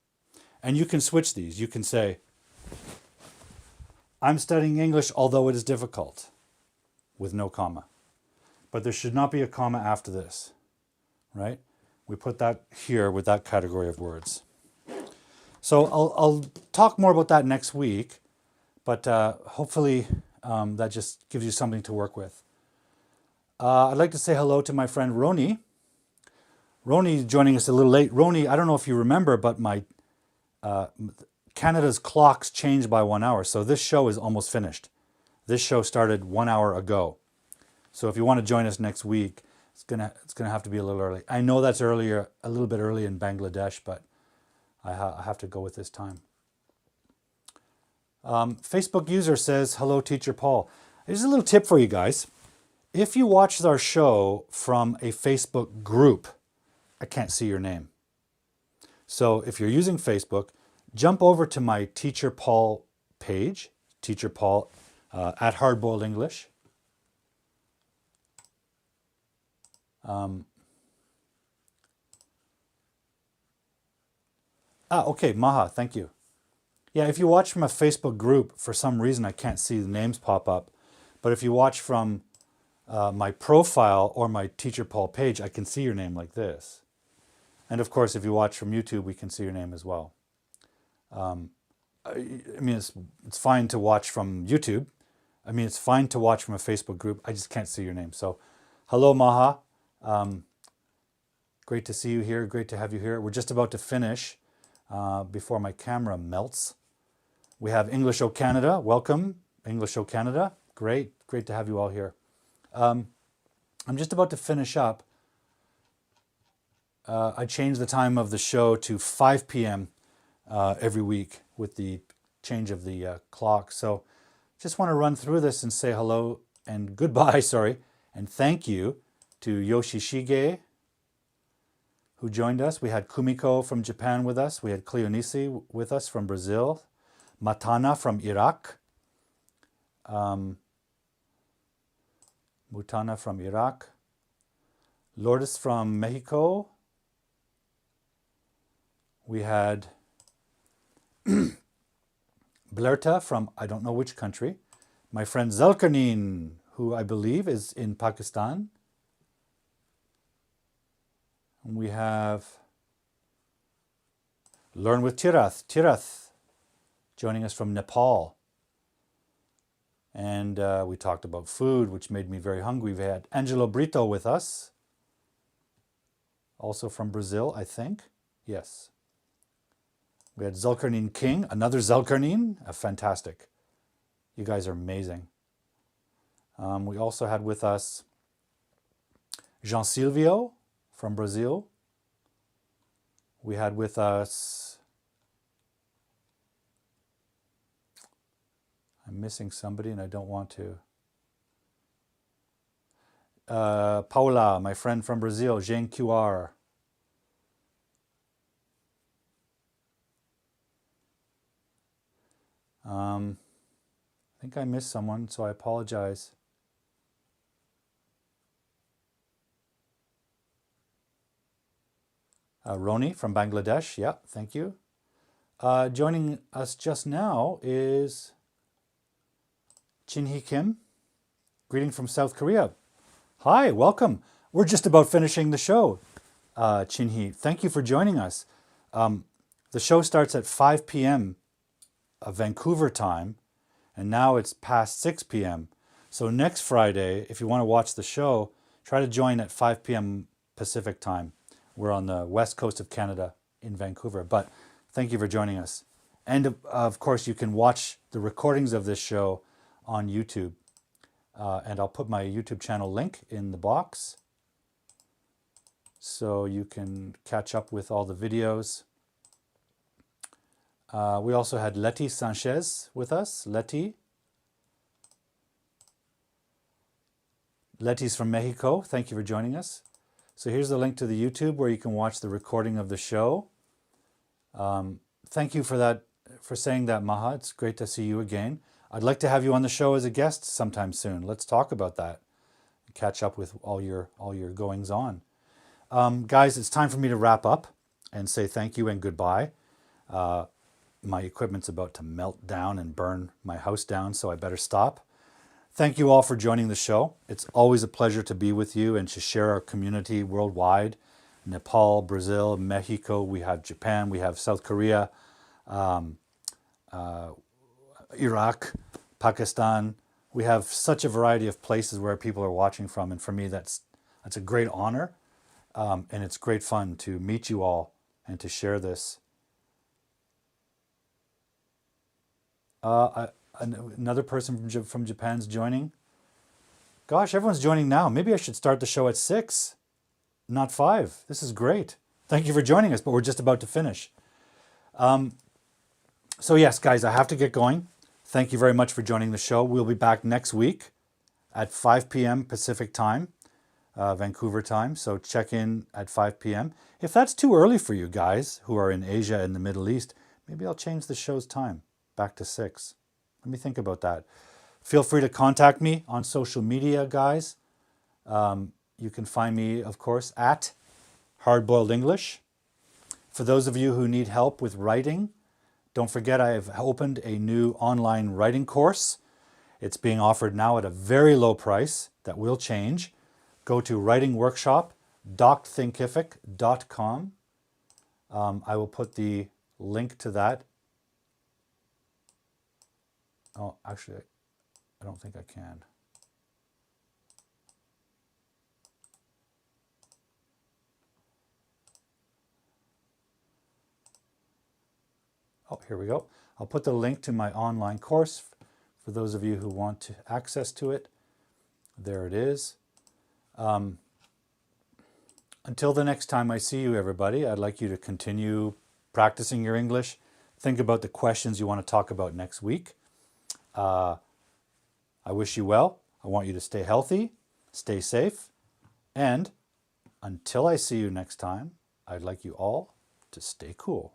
And you can switch these. You can say, I'm studying English although it is difficult, with no comma. But there should not be a comma after this, right? We put that here with that category of words. So I'll talk more about that next week, but hopefully that just gives you something to work with. I'd like to say hello to my friend Roni. Roni joining us a little late. Roni, I don't know if you remember, but my Canada's clocks changed by 1 hour, so this show is almost finished. This show started 1 hour ago. So if you want to join us next week, it's gonna have to be a little early. I know that's earlier, a little bit early in Bangladesh, but I have to go with this time. Facebook user says, hello, Teacher Paul. Here's a little tip for you guys. If you watch our show from a Facebook group, I can't see your name. So if you're using Facebook, jump over to my Teacher Paul page, Teacher Paul at Hardboiled English. Okay, Maha, thank you. Yeah, if you watch from a Facebook group, for some reason I can't see the names pop up. But if you watch from my profile or my Teacher Paul page, I can see your name like this. And of course, if you watch from YouTube, we can see your name as well. I mean, it's fine to watch from YouTube. I mean, it's fine to watch from a Facebook group. I just can't see your name. So, hello, Maha. Great to see you here. Great to have you here. We're just about to finish before my camera melts. We have English O Canada. Welcome, English O Canada. Great. Great to have you all here. I'm just about to finish up. I changed the time of the show to 5 p.m. Every week with the change of the clock. So just want to run through this and say hello and goodbye, sorry, and thank you to Yoshishige, who joined us. We had Kumiko from Japan with us. We had Cleonice with us from Brazil. Matana from Iraq. Mutana from Iraq. Lourdes from Mexico. We had Blerta from I don't know which country. My friend Zelkarnin, who I believe is in Pakistan. And we have Learn with Tirath. Tirath joining us from Nepal. And we talked about food, which made me very hungry. We had Angelo Brito with us, also from Brazil, I think. Yes. We had Zulkarnain King, another Zulkarnain, fantastic. You guys are amazing. We also had with us Jean Silvio from Brazil. We had with us, I'm missing somebody and I don't want to. Paula, my friend from Brazil, Jean QR. I think I missed someone, so I apologize. Roni from Bangladesh, yeah, thank you. Joining us just now is Chin-hee Kim. Greeting from South Korea. Hi, welcome. We're just about finishing the show. Chin-hee, thank you for joining us. The show starts at 5 p.m. Vancouver time, and now it's past 6 p.m. So next Friday, if you want to watch the show, try to join at 5 p.m. Pacific time. We're on the west coast of Canada in Vancouver, but thank you for joining us. And of course, you can watch the recordings of this show on YouTube. And I'll put my YouTube channel link in the box so you can catch up with all the videos. We also had Letty Sanchez with us. Letty's from Mexico. Thank you for joining us. So here's the link to the YouTube where you can watch the recording of the show. Thank you for that, for saying that, Maha. It's great to see you again. I'd like to have you on the show as a guest sometime soon. Let's talk about that. Catch up with all your goings on. Guys, it's time for me to wrap up and say thank you and goodbye. My equipment's about to melt down and burn my house down, so I better stop. Thank you all for joining the show. It's always a pleasure to be with you and to share our community worldwide. Nepal, Brazil, Mexico, we have Japan, we have South Korea, Iraq, Pakistan. We have such a variety of places where people are watching from, and for me that's a great honor, and it's great fun to meet you all and to share this. Another person from Japan's joining. Gosh, everyone's joining now. Maybe I should start the show at 6, not 5. This is great. Thank you for joining us, but we're just about to finish. So yes, guys, I have to get going. Thank you very much for joining the show. We'll be back next week at 5 p.m. Pacific time, Vancouver time. So check in at 5 p.m. If that's too early for you guys who are in Asia and the Middle East, maybe I'll change the show's time back to 6. Let me think about that. Feel free to contact me on social media, guys. You can find me, of course, at Hardboiled English. For those of you who need help with writing, don't forget I have opened a new online writing course. It's being offered now at a very low price that will change. Go to writingworkshop.thinkific.com. I will put the link to that. Oh, actually, I don't think I can. Oh, here we go. I'll put the link to my online course for those of you who want access to it. There it is. Until the next time I see you, everybody, I'd like you to continue practicing your English. Think about the questions you want to talk about next week. I wish you well. I want you to stay healthy, stay safe, and until I see you next time, I'd like you all to stay cool.